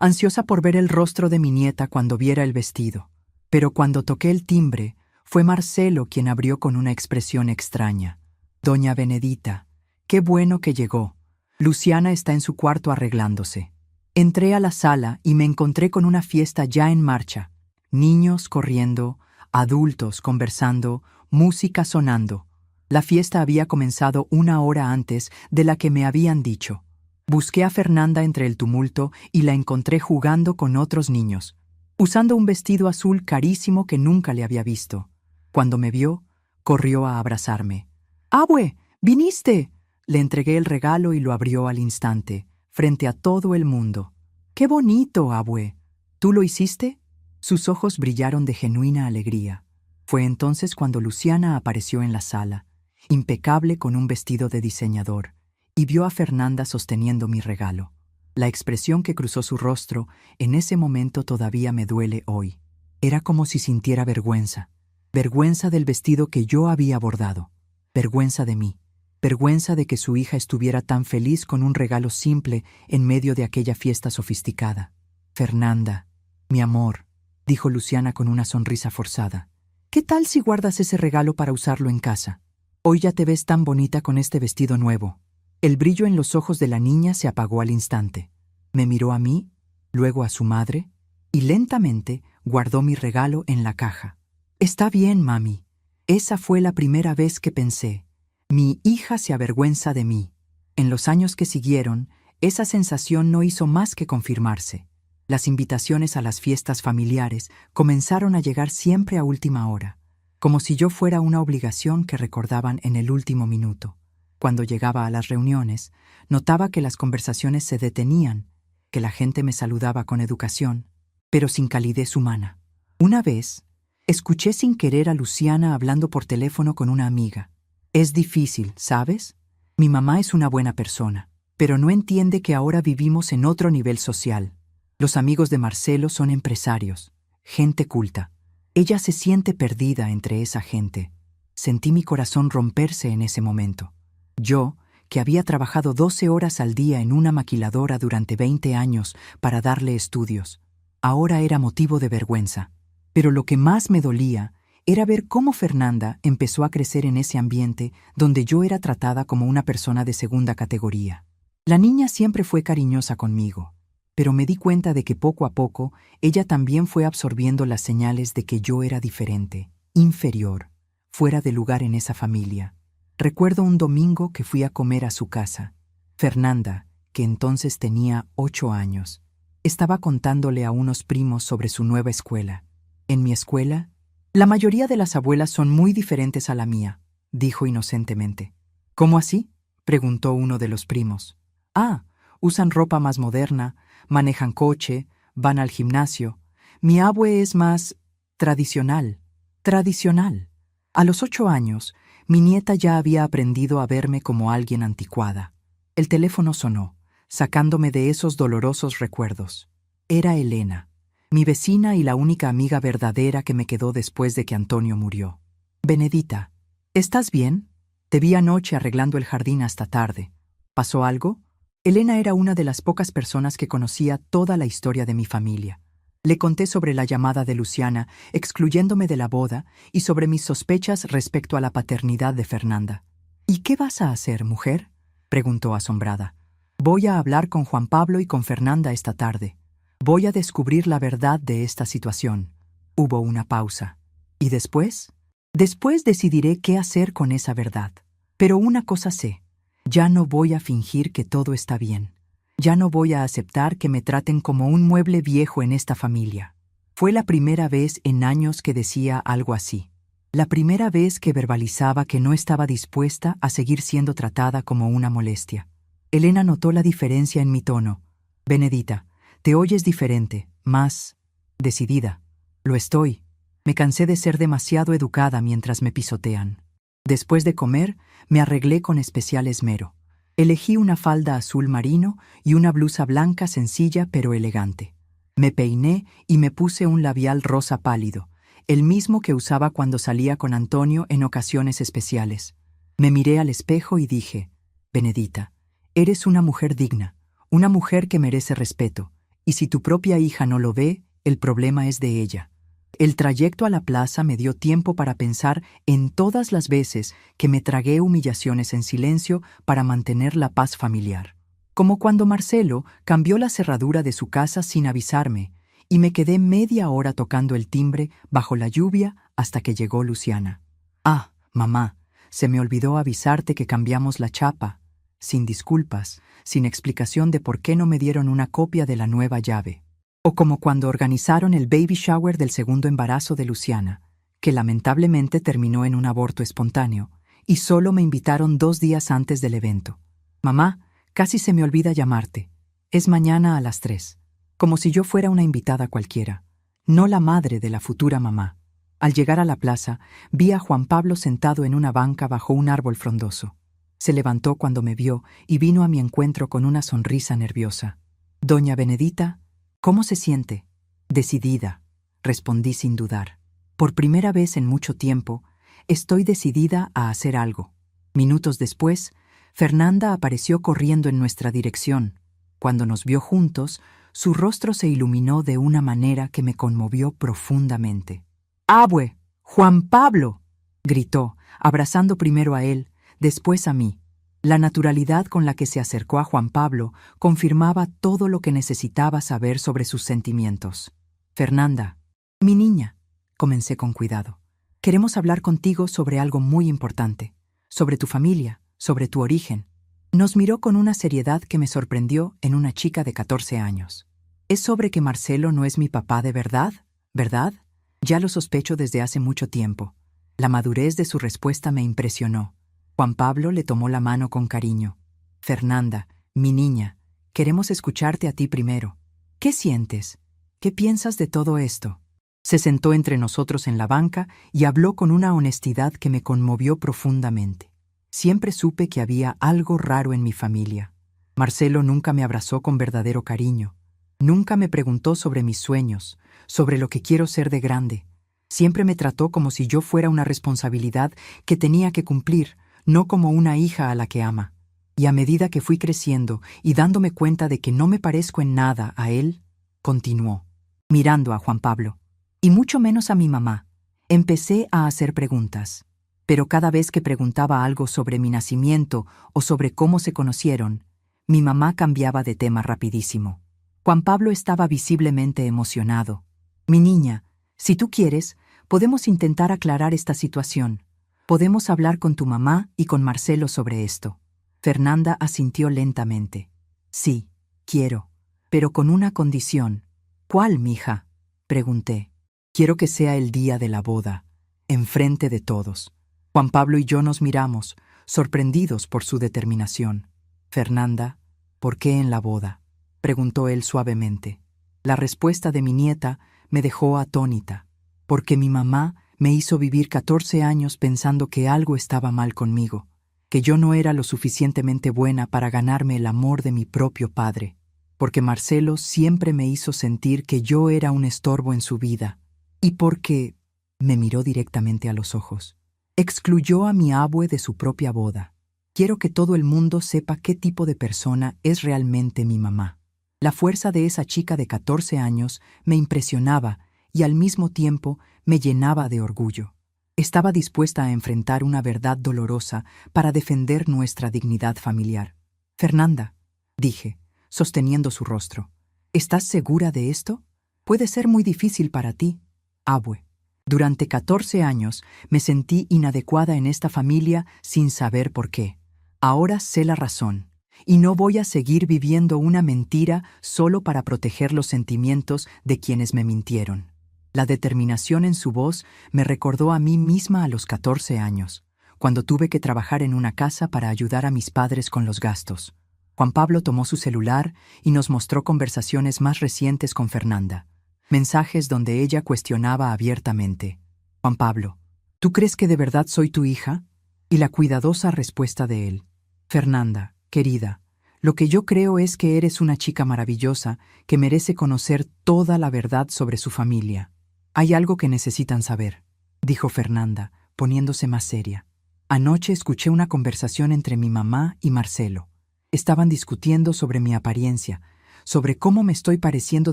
ansiosa por ver el rostro de mi nieta cuando viera el vestido. Pero cuando toqué el timbre, fue Marcelo quien abrió con una expresión extraña. «Doña Benedita, qué bueno que llegó. Luciana está en su cuarto arreglándose». Entré a la sala y me encontré con una fiesta ya en marcha. Niños corriendo, adultos conversando, música sonando. La fiesta había comenzado 1 hora antes de la que me habían dicho. Busqué a Fernanda entre el tumulto y la encontré jugando con otros niños, usando un vestido azul carísimo que nunca le había visto. Cuando me vio, corrió a abrazarme. «¡Abue! ¡Viniste!». Le entregué el regalo y lo abrió al instante, frente a todo el mundo. «¡Qué bonito, abue! ¿Tú lo hiciste?». Sus ojos brillaron de genuina alegría. Fue entonces cuando Luciana apareció en la sala, impecable con un vestido de diseñador, y vio a Fernanda sosteniendo mi regalo. La expresión que cruzó su rostro en ese momento todavía me duele hoy. Era como si sintiera vergüenza. Vergüenza del vestido que yo había bordado. Vergüenza de mí. Vergüenza de que su hija estuviera tan feliz con un regalo simple en medio de aquella fiesta sofisticada. «Fernanda, mi amor», dijo Luciana con una sonrisa forzada. «¿Qué tal si guardas ese regalo para usarlo en casa? Hoy ya te ves tan bonita con este vestido nuevo». El brillo en los ojos de la niña se apagó al instante. Me miró a mí luego a su madre, y lentamente guardó mi regalo en la caja. Está bien, mami. Esa fue la primera vez que pensé, mi hija se avergüenza de mí. En los años que siguieron, esa sensación no hizo más que confirmarse. Las invitaciones a las fiestas familiares comenzaron a llegar siempre a última hora, como si yo fuera una obligación que recordaban en el último minuto. Cuando llegaba a las reuniones, notaba que las conversaciones se detenían, que la gente me saludaba con educación, pero sin calidez humana. Una vez, escuché sin querer a Luciana hablando por teléfono con una amiga. Es difícil, ¿sabes? Mi mamá es una buena persona, pero no entiende que ahora vivimos en otro nivel social. Los amigos de Marcelo son empresarios, gente culta. Ella se siente perdida entre esa gente. Sentí mi corazón romperse en ese momento. Yo, que había trabajado 12 horas al día en una maquiladora durante 20 años para darle estudios, ahora era motivo de vergüenza. Pero lo que más me dolía era ver cómo Fernanda empezó a crecer en ese ambiente donde yo era tratada como una persona de segunda categoría. La niña siempre fue cariñosa conmigo, pero me di cuenta de que poco a poco ella también fue absorbiendo las señales de que yo era diferente, inferior, fuera de lugar en esa familia. Recuerdo un domingo que fui a comer a su casa. Fernanda, que entonces tenía 8 años, estaba contándole a unos primos sobre su nueva escuela. En mi escuela, la mayoría de las abuelas son muy diferentes a la mía, dijo inocentemente. ¿Cómo así?, preguntó uno de los primos. Ah, usan ropa más moderna, manejan coche, van al gimnasio. Mi abue es más tradicional. Tradicional. A los 8 años, mi nieta ya había aprendido a verme como alguien anticuada. El teléfono sonó, sacándome de esos dolorosos recuerdos. Era Elena, mi vecina y la única amiga verdadera que me quedó después de que Antonio murió. Benedita, ¿estás bien? Te vi anoche arreglando el jardín hasta tarde. ¿Pasó algo? Elena era una de las pocas personas que conocía toda la historia de mi familia. Le conté sobre la llamada de Luciana, excluyéndome de la boda, y sobre mis sospechas respecto a la paternidad de Fernanda. ¿Y qué vas a hacer, mujer?, preguntó asombrada. Voy a hablar con Juan Pablo y con Fernanda esta tarde. Voy a descubrir la verdad de esta situación. Hubo una pausa. ¿Y después? Después decidiré qué hacer con esa verdad. Pero una cosa sé. Ya no voy a fingir que todo está bien. Ya no voy a aceptar que me traten como un mueble viejo en esta familia. Fue la primera vez en años que decía algo así. La primera vez que verbalizaba que no estaba dispuesta a seguir siendo tratada como una molestia. Elena notó la diferencia en mi tono. Benedita, te oyes diferente, más decidida. Lo estoy. Me cansé de ser demasiado educada mientras me pisotean. Después de comer, me arreglé con especial esmero. Elegí una falda azul marino y una blusa blanca sencilla pero elegante. Me peiné y me puse un labial rosa pálido, el mismo que usaba cuando salía con Antonio en ocasiones especiales. Me miré al espejo y dije, Benedita, eres una mujer digna, una mujer que merece respeto, y si tu propia hija no lo ve, el problema es de ella. El trayecto a la plaza me dio tiempo para pensar en todas las veces que me tragué humillaciones en silencio para mantener la paz familiar. Como cuando Marcelo cambió la cerradura de su casa sin avisarme y me quedé media hora tocando el timbre bajo la lluvia hasta que llegó Luciana. Ah, mamá, se me olvidó avisarte que cambiamos la chapa. Sin disculpas, sin explicación de por qué no me dieron una copia de la nueva llave. O como cuando organizaron el baby shower del segundo embarazo de Luciana, que lamentablemente terminó en un aborto espontáneo, y solo me invitaron 2 días antes del evento. Mamá, casi se me olvida llamarte. Es mañana a las 3. Como si yo fuera una invitada cualquiera, no la madre de la futura mamá. Al llegar a la plaza, vi a Juan Pablo sentado en una banca bajo un árbol frondoso. Se levantó cuando me vio y vino a mi encuentro con una sonrisa nerviosa. Doña Benedita, ¿cómo se siente? Decidida, respondí sin dudar. Por primera vez en mucho tiempo, estoy decidida a hacer algo. Minutos después, Fernanda apareció corriendo en nuestra dirección. Cuando nos vio juntos, su rostro se iluminó de una manera que me conmovió profundamente. ¡Abue! ¡Juan Pablo!, gritó, abrazando primero a él, después a mí. La naturalidad con la que se acercó a Juan Pablo confirmaba todo lo que necesitaba saber sobre sus sentimientos. Fernanda, mi niña, comencé con cuidado. Queremos hablar contigo sobre algo muy importante, sobre tu familia, sobre tu origen. Nos miró con una seriedad que me sorprendió en una chica de 14 años. ¿Es sobre que Marcelo no es mi papá de verdad? ¿Verdad? Ya lo sospecho desde hace mucho tiempo. La madurez de su respuesta me impresionó. Juan Pablo le tomó la mano con cariño. Fernanda, mi niña, queremos escucharte a ti primero. ¿Qué sientes? ¿Qué piensas de todo esto? Se sentó entre nosotros en la banca y habló con una honestidad que me conmovió profundamente. Siempre supe que había algo raro en mi familia. Marcelo nunca me abrazó con verdadero cariño. Nunca me preguntó sobre mis sueños, sobre lo que quiero ser de grande. Siempre me trató como si yo fuera una responsabilidad que tenía que cumplir, no como una hija a la que ama. Y a medida que fui creciendo y dándome cuenta de que no me parezco en nada a él, continuó, mirando a Juan Pablo, y mucho menos a mi mamá, empecé a hacer preguntas. Pero cada vez que preguntaba algo sobre mi nacimiento o sobre cómo se conocieron, mi mamá cambiaba de tema rapidísimo. Juan Pablo estaba visiblemente emocionado. Mi niña, si tú quieres, podemos intentar aclarar esta situación. Podemos hablar con tu mamá y con Marcelo sobre esto. Fernanda asintió lentamente. Sí, quiero, pero con una condición. ¿Cuál, mija? Pregunté. Quiero que sea el día de la boda, enfrente de todos. Juan Pablo y yo nos miramos, sorprendidos por su determinación. Fernanda, ¿por qué en la boda?, preguntó él suavemente. La respuesta de mi nieta me dejó atónita, porque mi mamá me hizo vivir 14 años pensando que algo estaba mal conmigo, que yo no era lo suficientemente buena para ganarme el amor de mi propio padre, porque Marcelo siempre me hizo sentir que yo era un estorbo en su vida, y porque, me miró directamente a los ojos, excluyó a mi abue de su propia boda. Quiero que todo el mundo sepa qué tipo de persona es realmente mi mamá. La fuerza de esa chica de 14 años me impresionaba y al mismo tiempo me llenaba de orgullo. Estaba dispuesta a enfrentar una verdad dolorosa para defender nuestra dignidad familiar. Fernanda, dije, sosteniendo su rostro, ¿estás segura de esto? Puede ser muy difícil para ti, abue. Durante 14 años me sentí inadecuada en esta familia sin saber por qué. Ahora sé la razón. Y no voy a seguir viviendo una mentira solo para proteger los sentimientos de quienes me mintieron. La determinación en su voz me recordó a mí misma a los 14 años, cuando tuve que trabajar en una casa para ayudar a mis padres con los gastos. Juan Pablo tomó su celular y nos mostró conversaciones más recientes con Fernanda, mensajes donde ella cuestionaba abiertamente. Juan Pablo, ¿tú crees que de verdad soy tu hija? Y la cuidadosa respuesta de él. Fernanda, querida, lo que yo creo es que eres una chica maravillosa que merece conocer toda la verdad sobre su familia. Hay algo que necesitan saber, dijo Fernanda, poniéndose más seria. Anoche escuché una conversación entre mi mamá y Marcelo. Estaban discutiendo sobre mi apariencia, sobre cómo me estoy pareciendo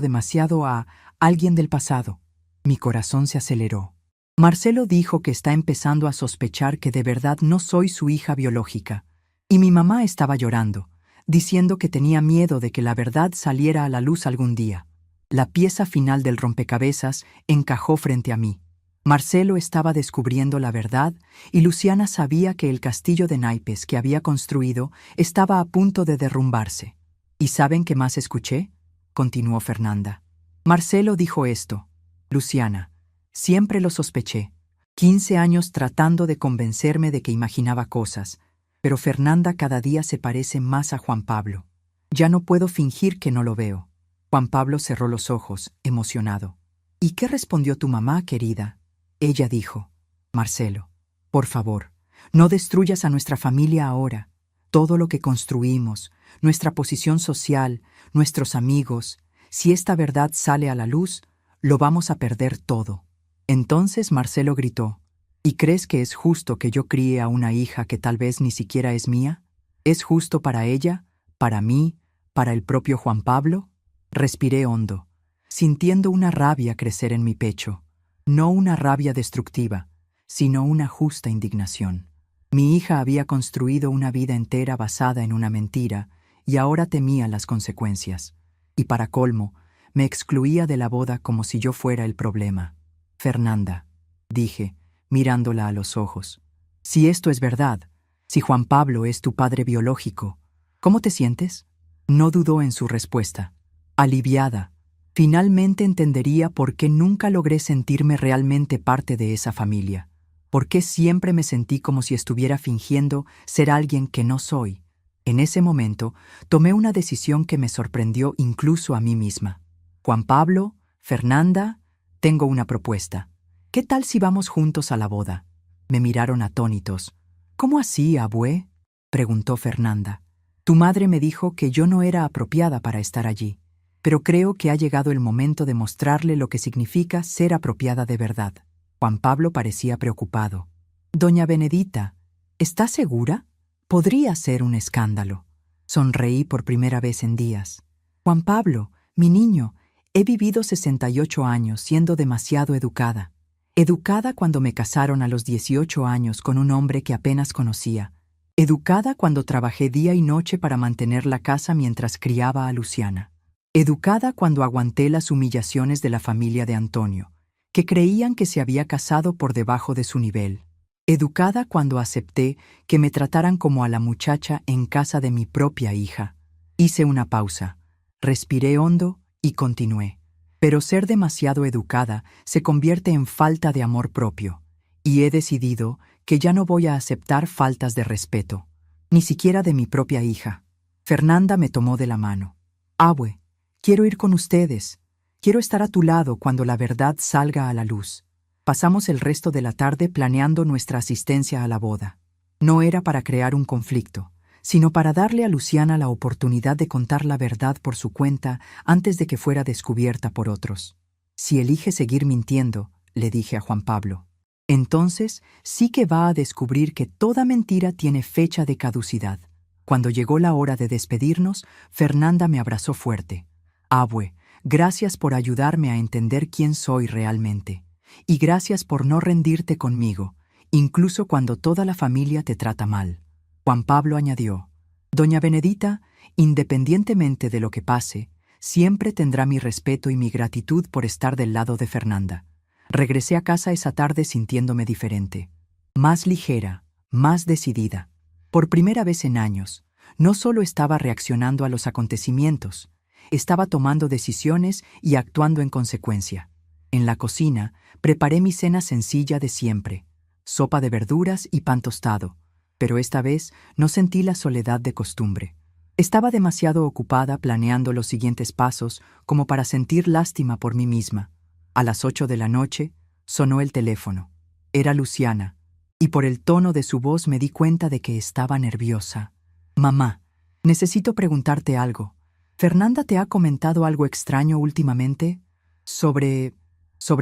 demasiado a alguien del pasado. Mi corazón se aceleró. Marcelo dijo que está empezando a sospechar que de verdad no soy su hija biológica. Y mi mamá estaba llorando, diciendo que tenía miedo de que la verdad saliera a la luz algún día. La pieza final del rompecabezas encajó frente a mí. Marcelo estaba descubriendo la verdad y Luciana sabía que el castillo de naipes que había construido estaba a punto de derrumbarse. ¿Y saben qué más escuché?, continuó Fernanda. Marcelo dijo esto. Luciana, siempre lo sospeché. 15 años tratando de convencerme de que imaginaba cosas. Pero Fernanda cada día se parece más a Juan Pablo. Ya no puedo fingir que no lo veo. Juan Pablo cerró los ojos, emocionado. ¿Y qué respondió tu mamá, querida? Ella dijo, Marcelo, por favor, no destruyas a nuestra familia ahora. Todo lo que construimos, nuestra posición social, nuestros amigos, si esta verdad sale a la luz, lo vamos a perder todo. Entonces Marcelo gritó, ¿y crees que es justo que yo críe a una hija que tal vez ni siquiera es mía? ¿Es justo para ella, para mí, para el propio Juan Pablo? Respiré hondo, sintiendo una rabia crecer en mi pecho. No una rabia destructiva, sino una justa indignación. Mi hija había construido una vida entera basada en una mentira y ahora temía las consecuencias. Y para colmo, me excluía de la boda como si yo fuera el problema. Fernanda, dije, mirándola a los ojos, si esto es verdad, si Juan Pablo es tu padre biológico, ¿cómo te sientes? No dudó en su respuesta. Aliviada. Finalmente entendería por qué nunca logré sentirme realmente parte de esa familia. ¿Por qué siempre me sentí como si estuviera fingiendo ser alguien que no soy? En ese momento, tomé una decisión que me sorprendió incluso a mí misma. Juan Pablo, Fernanda, tengo una propuesta. ¿Qué tal si vamos juntos a la boda? Me miraron atónitos. ¿Cómo así, abue? Preguntó Fernanda. Tu madre me dijo que yo no era apropiada para estar allí, pero creo que ha llegado el momento de mostrarle lo que significa ser apropiada de verdad. Juan Pablo parecía preocupado. Doña Benedita, ¿está segura? Podría ser un escándalo. Sonreí por primera vez en días. Juan Pablo, mi niño, he vivido 68 años siendo demasiado educada. Educada cuando me casaron a los 18 años con un hombre que apenas conocía. Educada cuando trabajé día y noche para mantener la casa mientras criaba a Luciana. Educada cuando aguanté las humillaciones de la familia de Antonio, que creían que se había casado por debajo de su nivel. Educada cuando acepté que me trataran como a la muchacha en casa de mi propia hija. Hice una pausa, respiré hondo y continué. Pero ser demasiado educada se convierte en falta de amor propio, y he decidido que ya no voy a aceptar faltas de respeto, ni siquiera de mi propia hija. Fernanda me tomó de la mano. Abue, quiero ir con ustedes. Quiero estar a tu lado cuando la verdad salga a la luz. Pasamos el resto de la tarde planeando nuestra asistencia a la boda. No era para crear un conflicto, sino para darle a Luciana la oportunidad de contar la verdad por su cuenta antes de que fuera descubierta por otros. Si elige seguir mintiendo, le dije a Juan Pablo, entonces sí que va a descubrir que toda mentira tiene fecha de caducidad. Cuando llegó la hora de despedirnos, Fernanda me abrazó fuerte. Abue, gracias por ayudarme a entender quién soy realmente. Y gracias por no rendirte conmigo, incluso cuando toda la familia te trata mal. Juan Pablo añadió, Doña Benedita, independientemente de lo que pase, siempre tendrá mi respeto y mi gratitud por estar del lado de Fernanda. Regresé a casa esa tarde sintiéndome diferente, más ligera, más decidida. Por primera vez en años, no solo estaba reaccionando a los acontecimientos, estaba tomando decisiones y actuando en consecuencia. En la cocina, preparé mi cena sencilla de siempre, sopa de verduras y pan tostado, pero esta vez no sentí la soledad de costumbre. Estaba demasiado ocupada planeando los siguientes pasos como para sentir lástima por mí misma. A las 8 de la noche, sonó el teléfono. Era Luciana, y por el tono de su voz me di cuenta de que estaba nerviosa. Mamá, necesito preguntarte algo. ¿Fernanda te ha comentado algo extraño últimamente? Sobre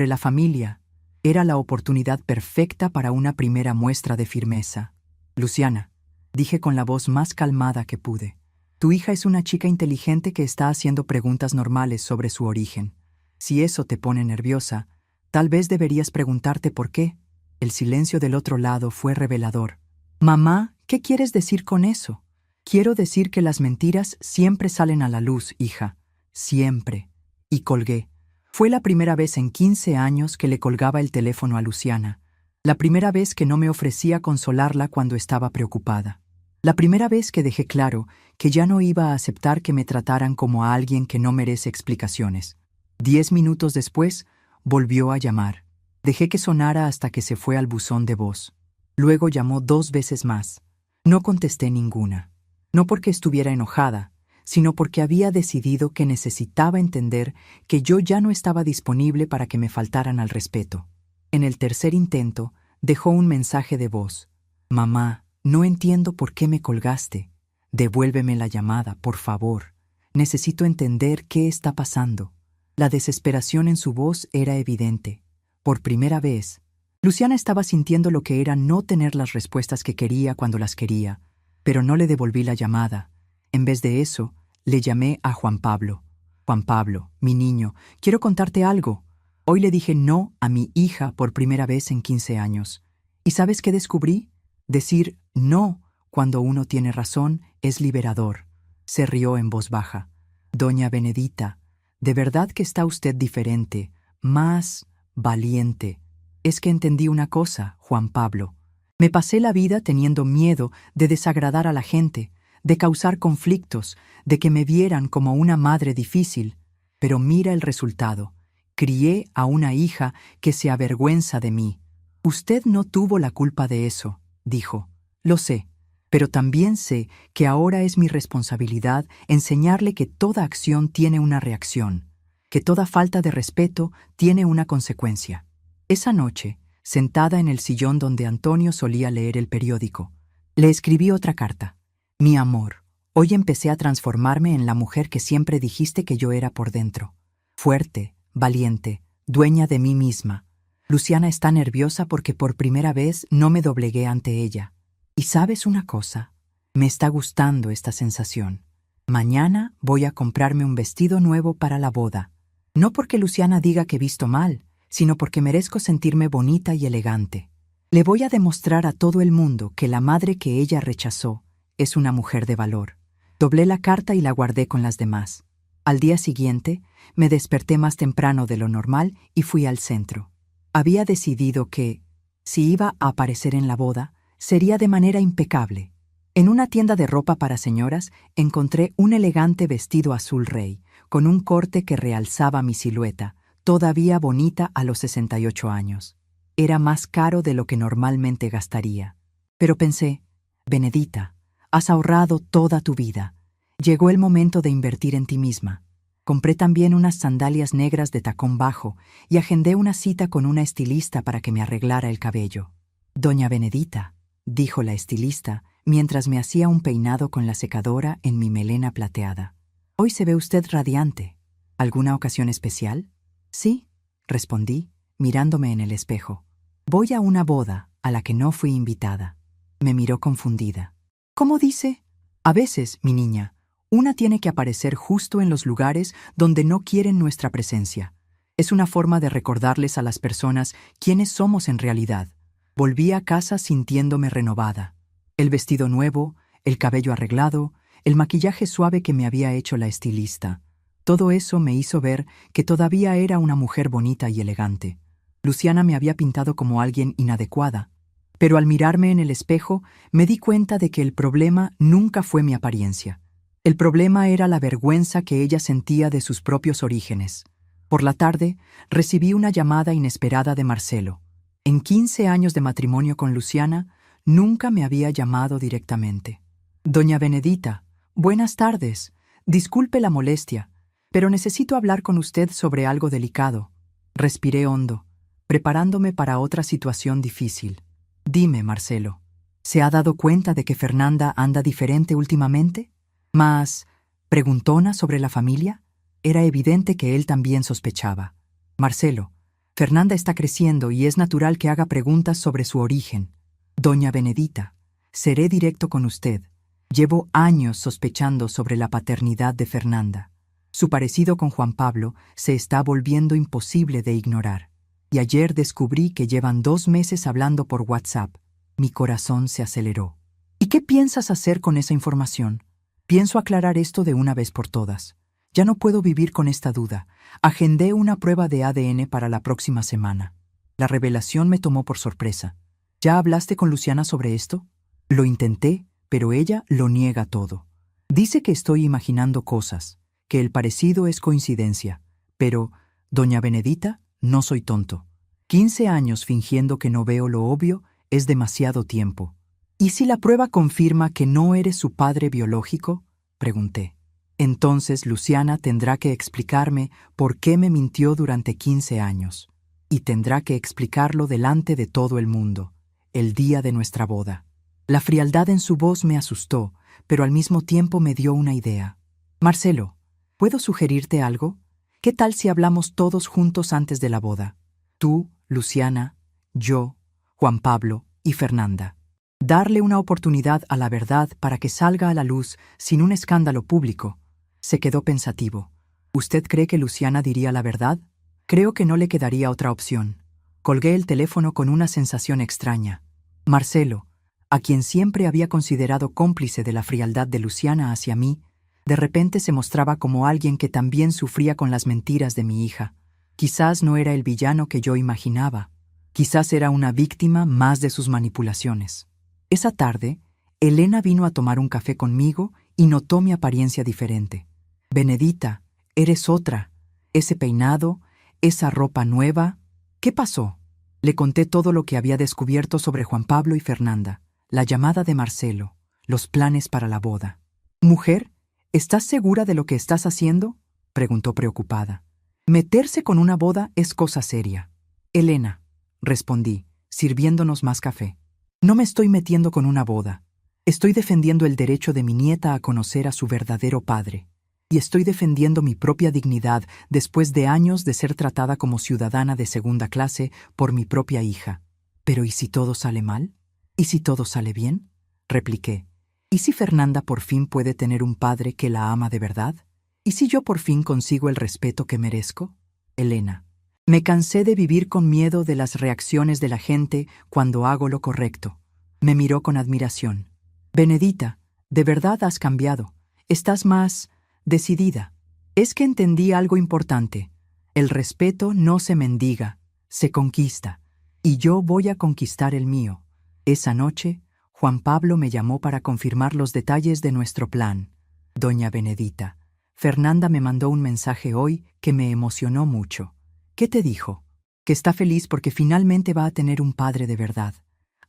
la familia. Era la oportunidad perfecta para una primera muestra de firmeza. Luciana, dije con la voz más calmada que pude, tu hija es una chica inteligente que está haciendo preguntas normales sobre su origen. Si eso te pone nerviosa, tal vez deberías preguntarte por qué. El silencio del otro lado fue revelador. Mamá, ¿qué quieres decir con eso? Quiero decir que las mentiras siempre salen a la luz, hija. Siempre. Y colgué. Fue la primera vez en 15 años que le colgaba el teléfono a Luciana. La primera vez que no me ofrecía consolarla cuando estaba preocupada. La primera vez que dejé claro que ya no iba a aceptar que me trataran como a alguien que no merece explicaciones. 10 minutos después, volvió a llamar. Dejé que sonara hasta que se fue al buzón de voz. Luego llamó 2 veces más. No contesté ninguna. No porque estuviera enojada, sino porque había decidido que necesitaba entender que yo ya no estaba disponible para que me faltaran al respeto. En el tercer intento, dejó un mensaje de voz. Mamá, no entiendo por qué me colgaste. Devuélveme la llamada, por favor. Necesito entender qué está pasando. La desesperación en su voz era evidente. Por primera vez, Luciana estaba sintiendo lo que era no tener las respuestas que quería cuando las quería, pero no le devolví la llamada. En vez de eso, le llamé a Juan Pablo. Juan Pablo, mi niño, quiero contarte algo. Hoy le dije no a mi hija por primera vez en 15 años. ¿Y sabes qué descubrí? Decir no cuando uno tiene razón es liberador. Se rió en voz baja. Doña Benedita, de verdad que está usted diferente, más valiente. Es que entendí una cosa, Juan Pablo. Me pasé la vida teniendo miedo de desagradar a la gente, de causar conflictos, de que me vieran como una madre difícil. Pero mira el resultado. Crié a una hija que se avergüenza de mí. Usted no tuvo la culpa de eso, dijo. Lo sé, pero también sé que ahora es mi responsabilidad enseñarle que toda acción tiene una reacción, que toda falta de respeto tiene una consecuencia. Esa noche, sentada en el sillón donde Antonio solía leer el periódico, le escribí otra carta. Mi amor, hoy empecé a transformarme en la mujer que siempre dijiste que yo era por dentro. Fuerte, valiente, dueña de mí misma. Luciana está nerviosa porque por primera vez no me doblegué ante ella. Y ¿sabes una cosa? Me está gustando esta sensación. Mañana voy a comprarme un vestido nuevo para la boda. No porque Luciana diga que he visto mal, sino porque merezco sentirme bonita y elegante. Le voy a demostrar a todo el mundo que la madre que ella rechazó es una mujer de valor. Doblé la carta y la guardé con las demás. Al día siguiente, me desperté más temprano de lo normal y fui al centro. Había decidido que, si iba a aparecer en la boda, sería de manera impecable. En una tienda de ropa para señoras encontré un elegante vestido azul rey, con un corte que realzaba mi silueta, todavía bonita a los 68 años. Era más caro de lo que normalmente gastaría. Pero pensé, Benedita, has ahorrado toda tu vida. Llegó el momento de invertir en ti misma. Compré también unas sandalias negras de tacón bajo y agendé una cita con una estilista para que me arreglara el cabello. Doña Benedita, dijo la estilista, mientras me hacía un peinado con la secadora en mi melena plateada. Hoy se ve usted radiante. ¿Alguna ocasión especial? Sí, respondí, mirándome en el espejo. Voy a una boda a la que no fui invitada. Me miró confundida. ¿Cómo dice? A veces, mi niña, una tiene que aparecer justo en los lugares donde no quieren nuestra presencia. Es una forma de recordarles a las personas quiénes somos en realidad. Volví a casa sintiéndome renovada. El vestido nuevo, el cabello arreglado, el maquillaje suave que me había hecho la estilista. Todo eso me hizo ver que todavía era una mujer bonita y elegante. Luciana me había pintado como alguien inadecuada, pero al mirarme en el espejo me di cuenta de que el problema nunca fue mi apariencia. El problema era la vergüenza que ella sentía de sus propios orígenes. Por la tarde, recibí una llamada inesperada de Marcelo. En 15 años de matrimonio con Luciana, nunca me había llamado directamente. Doña Benedita, buenas tardes. Disculpe la molestia, pero necesito hablar con usted sobre algo delicado. Respiré hondo, preparándome para otra situación difícil. Dime, Marcelo, ¿se ha dado cuenta de que Fernanda anda diferente últimamente? ¿Más preguntona sobre la familia? Era evidente que él también sospechaba. Marcelo, Fernanda está creciendo y es natural que haga preguntas sobre su origen. Doña Benedita, seré directo con usted. Llevo años sospechando sobre la paternidad de Fernanda. Su parecido con Juan Pablo se está volviendo imposible de ignorar. Y ayer descubrí que llevan 2 meses hablando por WhatsApp. Mi corazón se aceleró. ¿Y qué piensas hacer con esa información? Pienso aclarar esto de una vez por todas. Ya no puedo vivir con esta duda. Agendé una prueba de ADN para la próxima semana. La revelación me tomó por sorpresa. ¿Ya hablaste con Luciana sobre esto? Lo intenté, pero ella lo niega todo. Dice que estoy imaginando cosas, que el parecido es coincidencia. Pero, doña Benedita, no soy tonto. 15 años fingiendo que no veo lo obvio es demasiado tiempo. ¿Y si la prueba confirma que no eres su padre biológico? Pregunté. Entonces Luciana tendrá que explicarme por qué me mintió durante 15 años. Y tendrá que explicarlo delante de todo el mundo, el día de nuestra boda. La frialdad en su voz me asustó, pero al mismo tiempo me dio una idea. Marcelo, ¿puedo sugerirte algo? ¿Qué tal si hablamos todos juntos antes de la boda? Tú, Luciana, yo, Juan Pablo y Fernanda. Darle una oportunidad a la verdad para que salga a la luz sin un escándalo público. Se quedó pensativo. ¿Usted cree que Luciana diría la verdad? Creo que no le quedaría otra opción. Colgué el teléfono con una sensación extraña. Marcelo, a quien siempre había considerado cómplice de la frialdad de Luciana hacia mí, de repente se mostraba como alguien que también sufría con las mentiras de mi hija. Quizás no era el villano que yo imaginaba. Quizás era una víctima más de sus manipulaciones. Esa tarde, Elena vino a tomar un café conmigo y notó mi apariencia diferente. «Benedita, eres otra. Ese peinado, esa ropa nueva. ¿Qué pasó?». Le conté todo lo que había descubierto sobre Juan Pablo y Fernanda, la llamada de Marcelo, los planes para la boda. «Mujer, ¿estás segura de lo que estás haciendo?», preguntó preocupada. «Meterse con una boda es cosa seria». «Elena», respondí, sirviéndonos más café. «No me estoy metiendo con una boda. Estoy defendiendo el derecho de mi nieta a conocer a su verdadero padre. Y estoy defendiendo mi propia dignidad después de años de ser tratada como ciudadana de segunda clase por mi propia hija. Pero ¿y si todo sale mal? ¿Y si todo sale bien?», repliqué. «¿Y si Fernanda por fin puede tener un padre que la ama de verdad? ¿Y si yo por fin consigo el respeto que merezco?». «Elena, me cansé de vivir con miedo de las reacciones de la gente cuando hago lo correcto». Me miró con admiración. «Benedita, de verdad has cambiado. Estás más decidida. Es que entendí algo importante. El respeto no se mendiga, se conquista. Y yo voy a conquistar el mío». Esa noche, Juan Pablo me llamó para confirmar los detalles de nuestro plan. «Doña Benedita, Fernanda me mandó un mensaje hoy que me emocionó mucho». «¿Qué te dijo?». «Que está feliz porque finalmente va a tener un padre de verdad.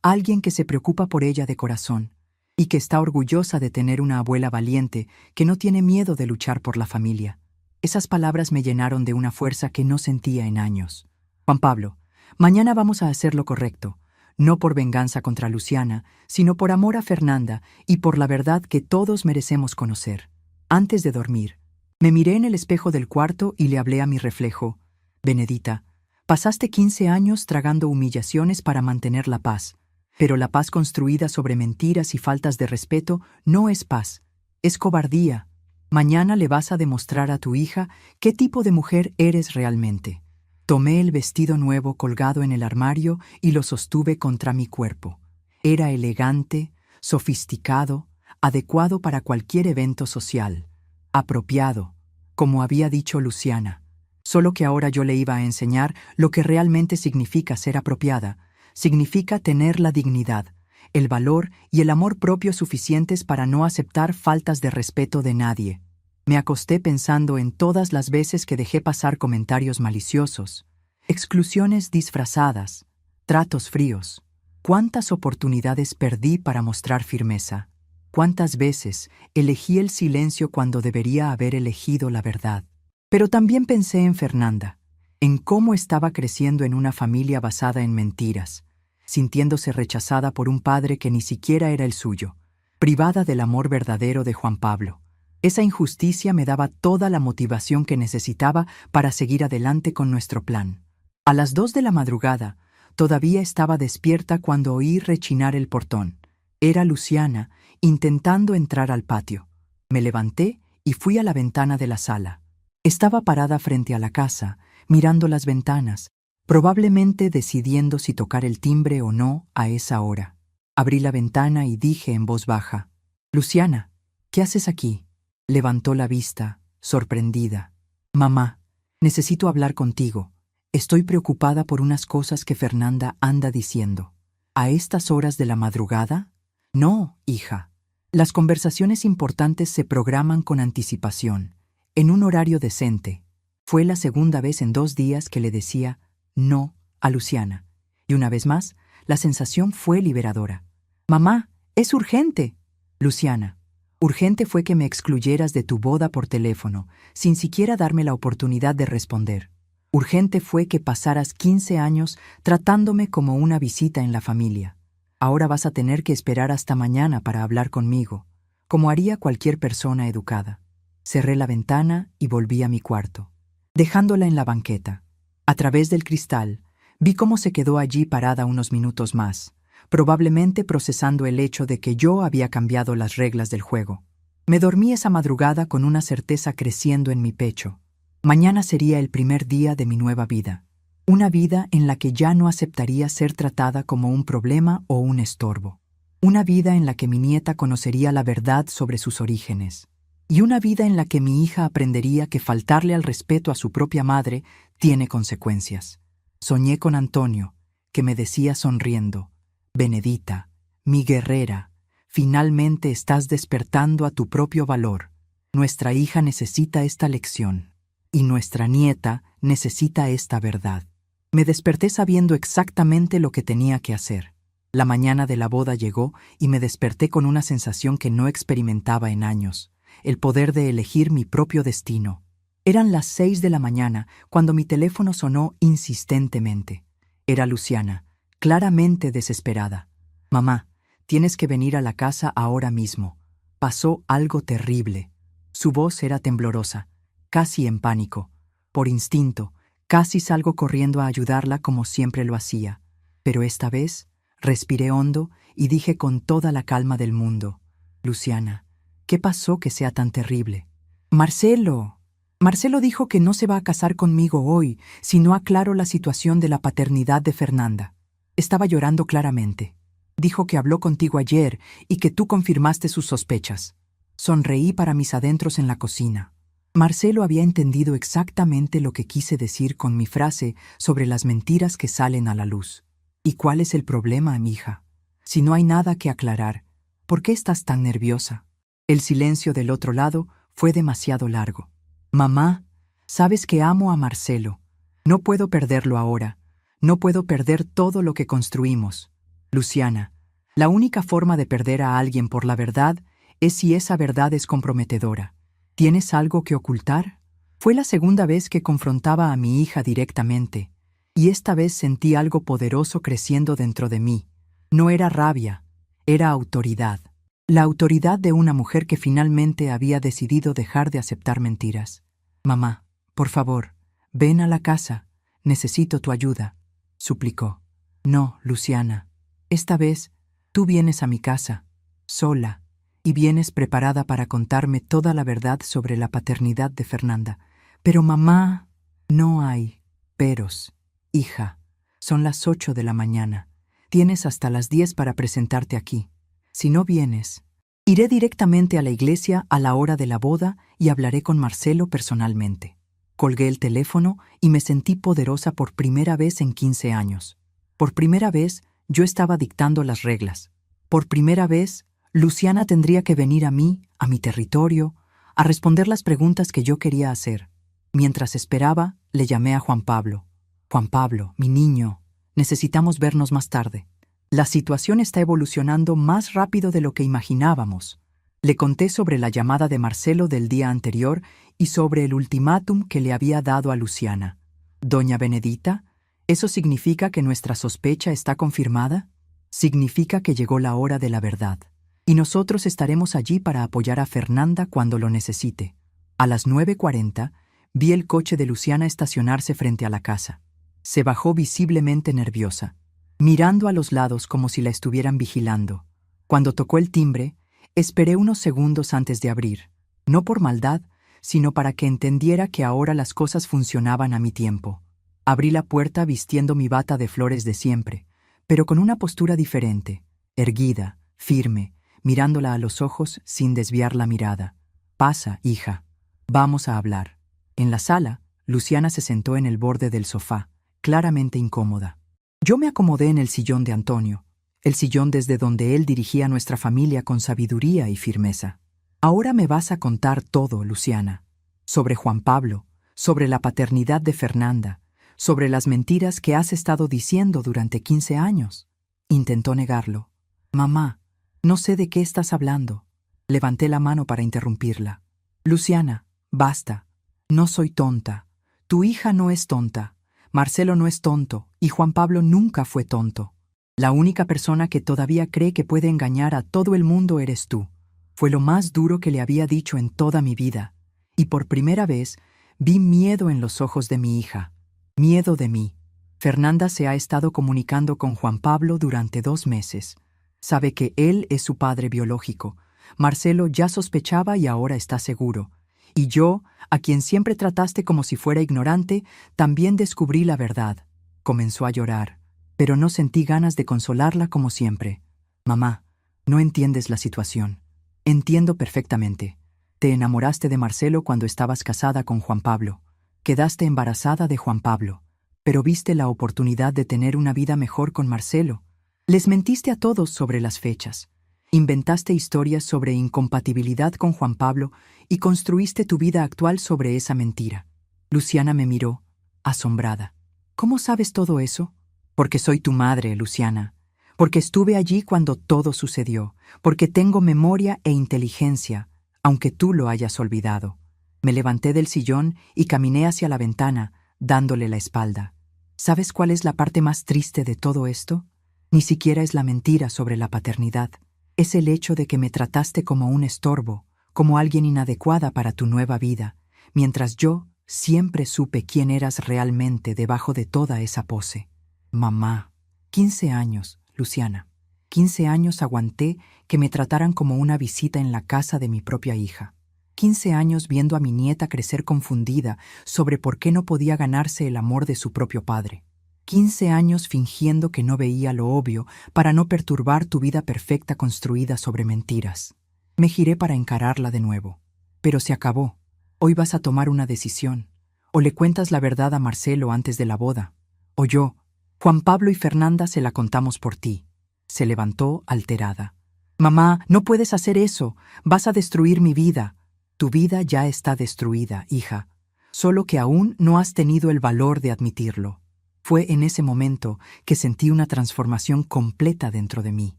Alguien que se preocupa por ella de corazón. Y que está orgullosa de tener una abuela valiente que no tiene miedo de luchar por la familia». Esas palabras me llenaron de una fuerza que no sentía en años. «Juan Pablo, mañana vamos a hacer lo correcto. No por venganza contra Luciana, sino por amor a Fernanda y por la verdad que todos merecemos conocer». Antes de dormir, me miré en el espejo del cuarto y le hablé a mi reflejo. «Benedita, pasaste 15 años tragando humillaciones para mantener la paz. Pero la paz construida sobre mentiras y faltas de respeto no es paz, es cobardía. Mañana le vas a demostrar a tu hija qué tipo de mujer eres realmente». Tomé el vestido nuevo colgado en el armario y lo sostuve contra mi cuerpo. Era elegante, sofisticado, adecuado para cualquier evento social, apropiado, como había dicho Luciana. Solo que ahora yo le iba a enseñar lo que realmente significa ser apropiada. Significa tener la dignidad, el valor y el amor propio suficientes para no aceptar faltas de respeto de nadie. Me acosté pensando en todas las veces que dejé pasar comentarios maliciosos, exclusiones disfrazadas, tratos fríos. ¿Cuántas oportunidades perdí para mostrar firmeza? ¿Cuántas veces elegí el silencio cuando debería haber elegido la verdad? Pero también pensé en Fernanda, en cómo estaba creciendo en una familia basada en mentiras, sintiéndose rechazada por un padre que ni siquiera era el suyo, privada del amor verdadero de Juan Pablo. Esa injusticia me daba toda la motivación que necesitaba para seguir adelante con nuestro plan. A las 2 de la madrugada, todavía estaba despierta cuando oí rechinar el portón. Era Luciana, intentando entrar al patio. Me levanté y fui a la ventana de la sala. Estaba parada frente a la casa, mirando las ventanas, probablemente decidiendo si tocar el timbre o no a esa hora. Abrí la ventana y dije en voz baja: «Luciana, ¿qué haces aquí?». Levantó la vista, sorprendida. «Mamá, necesito hablar contigo. Estoy preocupada por unas cosas que Fernanda anda diciendo». «¿A estas horas de la madrugada?». «No, hija. Las conversaciones importantes se programan con anticipación, en un horario decente». Fue la segunda vez en 2 días que le decía no a Luciana. Y una vez más, la sensación fue liberadora. «Mamá, es urgente». «Luciana, urgente fue que me excluyeras de tu boda por teléfono, sin siquiera darme la oportunidad de responder. Urgente fue que pasaras 15 años tratándome como una visita en la familia. Ahora vas a tener que esperar hasta mañana para hablar conmigo, como haría cualquier persona educada». Cerré la ventana y volví a mi cuarto, dejándola en la banqueta. A través del cristal, vi cómo se quedó allí parada unos minutos más, probablemente procesando el hecho de que yo había cambiado las reglas del juego. Me dormí esa madrugada con una certeza creciendo en mi pecho. Mañana sería el primer día de mi nueva vida. Una vida en la que ya no aceptaría ser tratada como un problema o un estorbo. Una vida en la que mi nieta conocería la verdad sobre sus orígenes. Y una vida en la que mi hija aprendería que faltarle al respeto a su propia madre tiene consecuencias. Soñé con Antonio, que me decía sonriendo: Benedita, mi guerrera, finalmente estás despertando a tu propio valor. Nuestra hija necesita esta lección. Y nuestra nieta necesita esta verdad. Me desperté sabiendo exactamente lo que tenía que hacer. La mañana de la boda llegó y me desperté con una sensación que no experimentaba en años: el poder de elegir mi propio destino. Eran las 6 de la mañana cuando mi teléfono sonó insistentemente. Era Luciana, claramente desesperada. Mamá, tienes que venir a la casa ahora mismo. Pasó algo terrible. Su voz era temblorosa, casi en pánico. Por instinto, casi salgo corriendo a ayudarla como siempre lo hacía. Pero esta vez, respiré hondo y dije con toda la calma del mundo: Luciana, ¿qué pasó que sea tan terrible? Marcelo. Marcelo dijo que no se va a casar conmigo hoy si no aclaro la situación de la paternidad de Fernanda. Estaba llorando claramente. Dijo que habló contigo ayer y que tú confirmaste sus sospechas. Sonreí para mis adentros en la cocina. Marcelo había entendido exactamente lo que quise decir con mi frase sobre las mentiras que salen a la luz. ¿Y cuál es el problema, mija? Si no hay nada que aclarar, ¿por qué estás tan nerviosa? El silencio del otro lado fue demasiado largo. Mamá, sabes que amo a Marcelo. No puedo perderlo ahora. No puedo perder todo lo que construimos. Luciana, la única forma de perder a alguien por la verdad es si esa verdad es comprometedora. ¿Tienes algo que ocultar? Fue la segunda vez que confrontaba a mi hija directamente, y esta vez sentí algo poderoso creciendo dentro de mí. No era rabia, era autoridad. La autoridad de una mujer que finalmente había decidido dejar de aceptar mentiras. Mamá, por favor, ven a la casa. Necesito tu ayuda, suplicó. No, Luciana. Esta vez, tú vienes a mi casa, sola, y vienes preparada para contarme toda la verdad sobre la paternidad de Fernanda. Pero mamá, no hay peros. Hija, son las 8 de la mañana. Tienes hasta las 10 para presentarte aquí. Si no vienes, iré directamente a la iglesia a la hora de la boda y hablaré con Marcelo personalmente. Colgué el teléfono y me sentí poderosa por primera vez en 15 años. Por primera vez, yo estaba dictando las reglas. Por primera vez, Luciana tendría que venir a mí, a mi territorio, a responder las preguntas que yo quería hacer. Mientras esperaba, le llamé a Juan Pablo. Juan Pablo, mi niño, necesitamos vernos más tarde. La situación está evolucionando más rápido de lo que imaginábamos. Le conté sobre la llamada de Marcelo del día anterior y sobre el ultimátum que le había dado a Luciana. Doña Benedita, ¿eso significa que nuestra sospecha está confirmada? Significa que llegó la hora de la verdad. Y nosotros estaremos allí para apoyar a Fernanda cuando lo necesite. A las 9:40, vi el coche de Luciana estacionarse frente a la casa. Se bajó visiblemente nerviosa, mirando a los lados como si la estuvieran vigilando. Cuando tocó el timbre, esperé unos segundos antes de abrir, no por maldad, sino para que entendiera que ahora las cosas funcionaban a mi tiempo. Abrí la puerta vistiendo mi bata de flores de siempre, pero con una postura diferente, erguida, firme, mirándola a los ojos sin desviar la mirada. Pasa, hija. Vamos a hablar. En la sala, Luciana se sentó en el borde del sofá, claramente incómoda. Yo me acomodé en el sillón de Antonio, el sillón desde donde él dirigía a nuestra familia con sabiduría y firmeza. Ahora me vas a contar todo, Luciana. Sobre Juan Pablo, sobre la paternidad de Fernanda, sobre las mentiras que has estado diciendo durante 15 años. Intentó negarlo. Mamá, no sé de qué estás hablando. Levanté la mano para interrumpirla. Luciana, basta. No soy tonta. Tu hija no es tonta. Marcelo no es tonto, y Juan Pablo nunca fue tonto. La única persona que todavía cree que puede engañar a todo el mundo eres tú. Fue lo más duro que le había dicho en toda mi vida, y por primera vez vi miedo en los ojos de mi hija. Miedo de mí. Fernanda se ha estado comunicando con Juan Pablo durante 2 meses. Sabe que él es su padre biológico. Marcelo ya sospechaba y ahora está seguro. Y yo, a quien siempre trataste como si fuera ignorante, también descubrí la verdad. Comenzó a llorar, pero no sentí ganas de consolarla como siempre. Mamá, No entiendes la situación. Entiendo perfectamente. Te enamoraste de Marcelo cuando estabas casada con Juan Pablo. Quedaste embarazada de Juan Pablo. Pero viste la oportunidad de tener una vida mejor con Marcelo. Les mentiste a todos sobre las fechas. Inventaste historias sobre incompatibilidad con Juan Pablo y construiste tu vida actual sobre esa mentira. Luciana me miró, asombrada. ¿Cómo sabes todo eso? Porque soy tu madre, Luciana. Porque estuve allí cuando todo sucedió. Porque tengo memoria e inteligencia, aunque tú lo hayas olvidado. Me levanté del sillón y caminé hacia la ventana, dándole la espalda. ¿Sabes cuál es la parte más triste de todo esto? Ni siquiera es la mentira sobre la paternidad. Es el hecho de que me trataste como un estorbo, como alguien inadecuada para tu nueva vida, mientras yo siempre supe quién eras realmente debajo de toda esa pose. Mamá, 15 años, Luciana. 15 años aguanté que me trataran como una visita en la casa de mi propia hija. 15 años viendo a mi nieta crecer confundida sobre por qué no podía ganarse el amor de su propio padre. 15 años fingiendo que no veía lo obvio para no perturbar tu vida perfecta construida sobre mentiras. Me giré para encararla de nuevo. Pero se acabó. Hoy vas a tomar una decisión. O le cuentas la verdad a Marcelo antes de la boda. O yo, Juan Pablo y Fernanda se la contamos por ti. Se levantó alterada. Mamá, no puedes hacer eso. Vas a destruir mi vida. Tu vida ya está destruida, hija. Solo que aún no has tenido el valor de admitirlo. Fue en ese momento que sentí una transformación completa dentro de mí.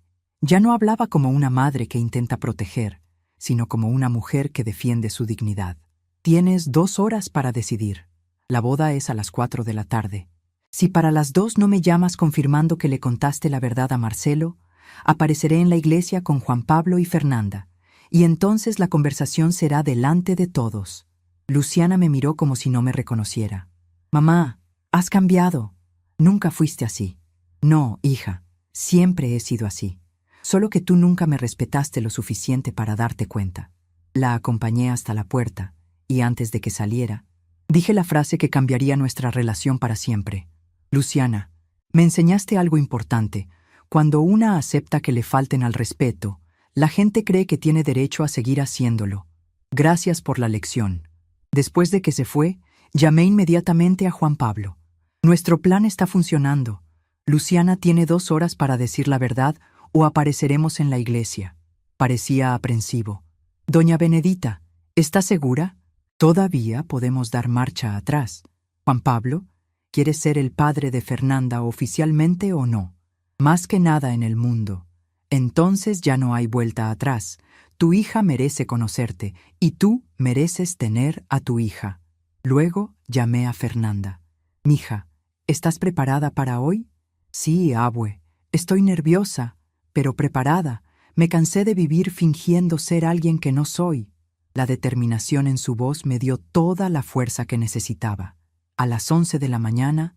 Ya no hablaba como una madre que intenta proteger, sino como una mujer que defiende su dignidad. Tienes 2 horas para decidir. La boda es a las 4 de la tarde. Si para las 2 no me llamas confirmando que le contaste la verdad a Marcelo, apareceré en la iglesia con Juan Pablo y Fernanda, y entonces la conversación será delante de todos. Luciana me miró como si no me reconociera. Mamá, has cambiado. Nunca fuiste así. No, hija, siempre he sido así. Solo que tú nunca me respetaste lo suficiente para darte cuenta. La acompañé hasta la puerta, y antes de que saliera, dije la frase que cambiaría nuestra relación para siempre. Luciana, me enseñaste algo importante. Cuando una acepta que le falten al respeto, la gente cree que tiene derecho a seguir haciéndolo. Gracias por la lección. Después de que se fue, llamé inmediatamente a Juan Pablo. Nuestro plan está funcionando. Luciana tiene 2 horas para decir la verdad o apareceremos en la iglesia. Parecía aprensivo. Doña Benedita, ¿está segura? Todavía podemos dar marcha atrás. Juan Pablo, ¿quieres ser el padre de Fernanda oficialmente o no? Más que nada en el mundo. Entonces ya no hay vuelta atrás. Tu hija merece conocerte y tú mereces tener a tu hija. Luego llamé a Fernanda. Mija, ¿estás preparada para hoy? Sí, abue. Estoy nerviosa, pero preparada. Me cansé de vivir fingiendo ser alguien que no soy. La determinación en su voz me dio toda la fuerza que necesitaba. A las 11 de la mañana,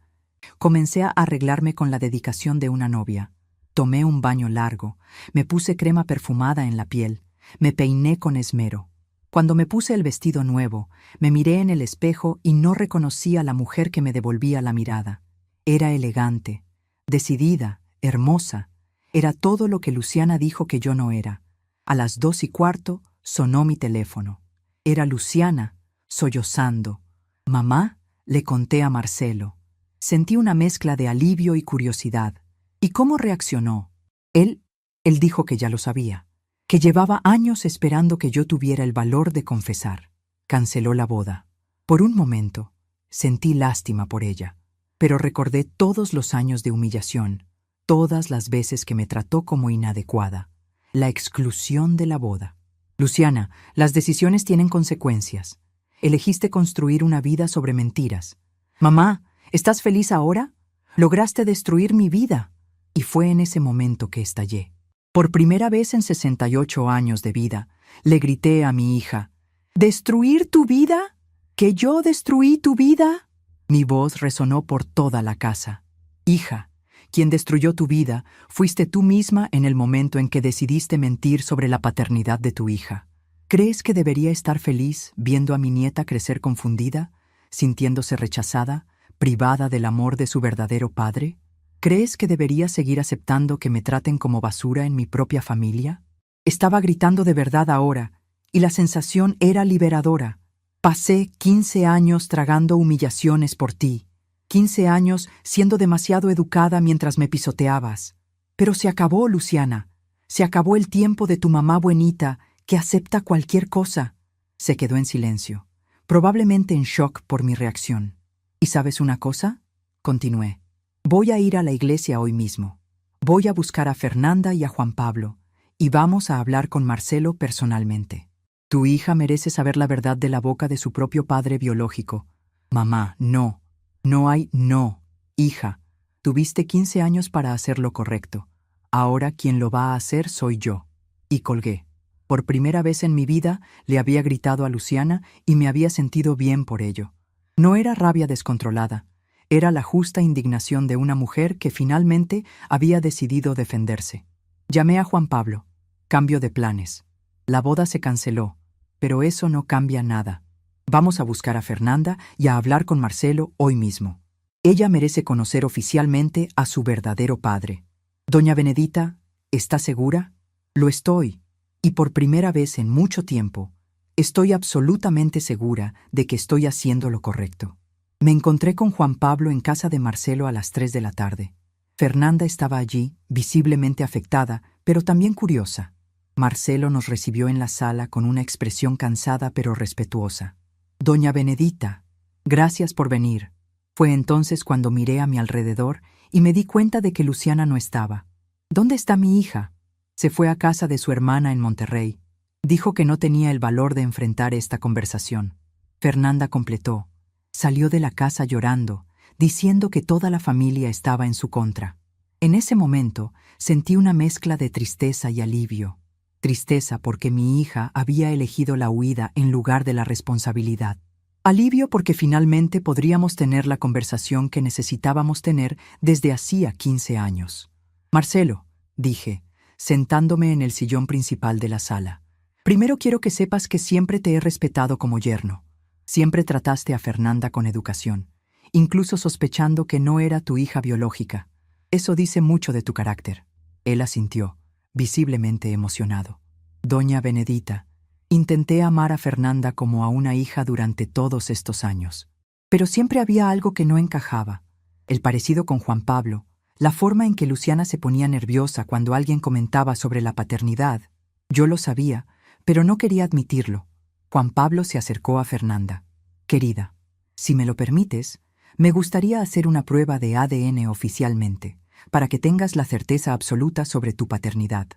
comencé a arreglarme con la dedicación de una novia. Tomé un baño largo, me puse crema perfumada en la piel, me peiné con esmero. Cuando me puse el vestido nuevo, me miré en el espejo y no reconocí a la mujer que me devolvía la mirada. Era elegante, decidida, hermosa. Era todo lo que Luciana dijo que yo no era. A las 2:15 sonó mi teléfono. Era Luciana, sollozando. Mamá, le conté a Marcelo. Sentí una mezcla de alivio y curiosidad. ¿Y cómo reaccionó? Él dijo que ya lo sabía, que llevaba años esperando que yo tuviera el valor de confesar. Canceló la boda. Por un momento, sentí lástima por ella, pero recordé todos los años de humillación, todas las veces que me trató como inadecuada, la exclusión de la boda. Luciana, las decisiones tienen consecuencias. Elegiste construir una vida sobre mentiras. Mamá, ¿estás feliz ahora? Lograste destruir mi vida. Y fue en ese momento que estallé. Por primera vez en 68 años de vida, le grité a mi hija, ¿destruir tu vida? ¿Que yo destruí tu vida? Mi voz resonó por toda la casa. Hija, quien destruyó tu vida fuiste tú misma en el momento en que decidiste mentir sobre la paternidad de tu hija. ¿Crees que debería estar feliz viendo a mi nieta crecer confundida, sintiéndose rechazada, privada del amor de su verdadero padre? ¿Crees que debería seguir aceptando que me traten como basura en mi propia familia? Estaba gritando de verdad ahora, y la sensación era liberadora. Pasé 15 años tragando humillaciones por ti, 15 años siendo demasiado educada mientras me pisoteabas. Pero se acabó, Luciana. Se acabó el tiempo de tu mamá buenita, que acepta cualquier cosa. Se quedó en silencio, probablemente en shock por mi reacción. ¿Y sabes una cosa? Continué. Voy a ir a la iglesia hoy mismo. Voy a buscar a Fernanda y a Juan Pablo, y vamos a hablar con Marcelo personalmente. Tu hija merece saber la verdad de la boca de su propio padre biológico. Mamá, no. No hay no. Hija, tuviste 15 años para hacer lo correcto. Ahora quien lo va a hacer soy yo. Y colgué. Por primera vez en mi vida le había gritado a Luciana y me había sentido bien por ello. No era rabia descontrolada. Era la justa indignación de una mujer que finalmente había decidido defenderse. Llamé a Juan Pablo. Cambio de planes. La boda se canceló, pero eso no cambia nada. Vamos a buscar a Fernanda y a hablar con Marcelo hoy mismo. Ella merece conocer oficialmente a su verdadero padre. Doña Benedita, ¿está segura? Lo estoy, y por primera vez en mucho tiempo, estoy absolutamente segura de que estoy haciendo lo correcto. Me encontré con Juan Pablo en casa de Marcelo a las 3 de la tarde. Fernanda estaba allí, visiblemente afectada, pero también curiosa. Marcelo nos recibió en la sala con una expresión cansada pero respetuosa. Doña Benedita, gracias por venir. Fue entonces cuando miré a mi alrededor y me di cuenta de que Luciana no estaba. ¿Dónde está mi hija? Se fue a casa de su hermana en Monterrey. Dijo que no tenía el valor de enfrentar esta conversación. Fernanda completó. Salió de la casa llorando, diciendo que toda la familia estaba en su contra. En ese momento sentí una mezcla de tristeza y alivio. Tristeza porque mi hija había elegido la huida en lugar de la responsabilidad. Alivio porque finalmente podríamos tener la conversación que necesitábamos tener desde hacía 15 años. Marcelo, dije, sentándome en el sillón principal de la sala. Primero quiero que sepas que siempre te he respetado como yerno. Siempre trataste a Fernanda con educación, incluso sospechando que no era tu hija biológica. Eso dice mucho de tu carácter. Él asintió, visiblemente emocionado. Doña Benedita, intenté amar a Fernanda como a una hija durante todos estos años. Pero siempre había algo que no encajaba. El parecido con Juan Pablo, la forma en que Luciana se ponía nerviosa cuando alguien comentaba sobre la paternidad. Yo lo sabía, pero no quería admitirlo. Juan Pablo se acercó a Fernanda. Querida, si me lo permites, me gustaría hacer una prueba de ADN oficialmente, para que tengas la certeza absoluta sobre tu paternidad.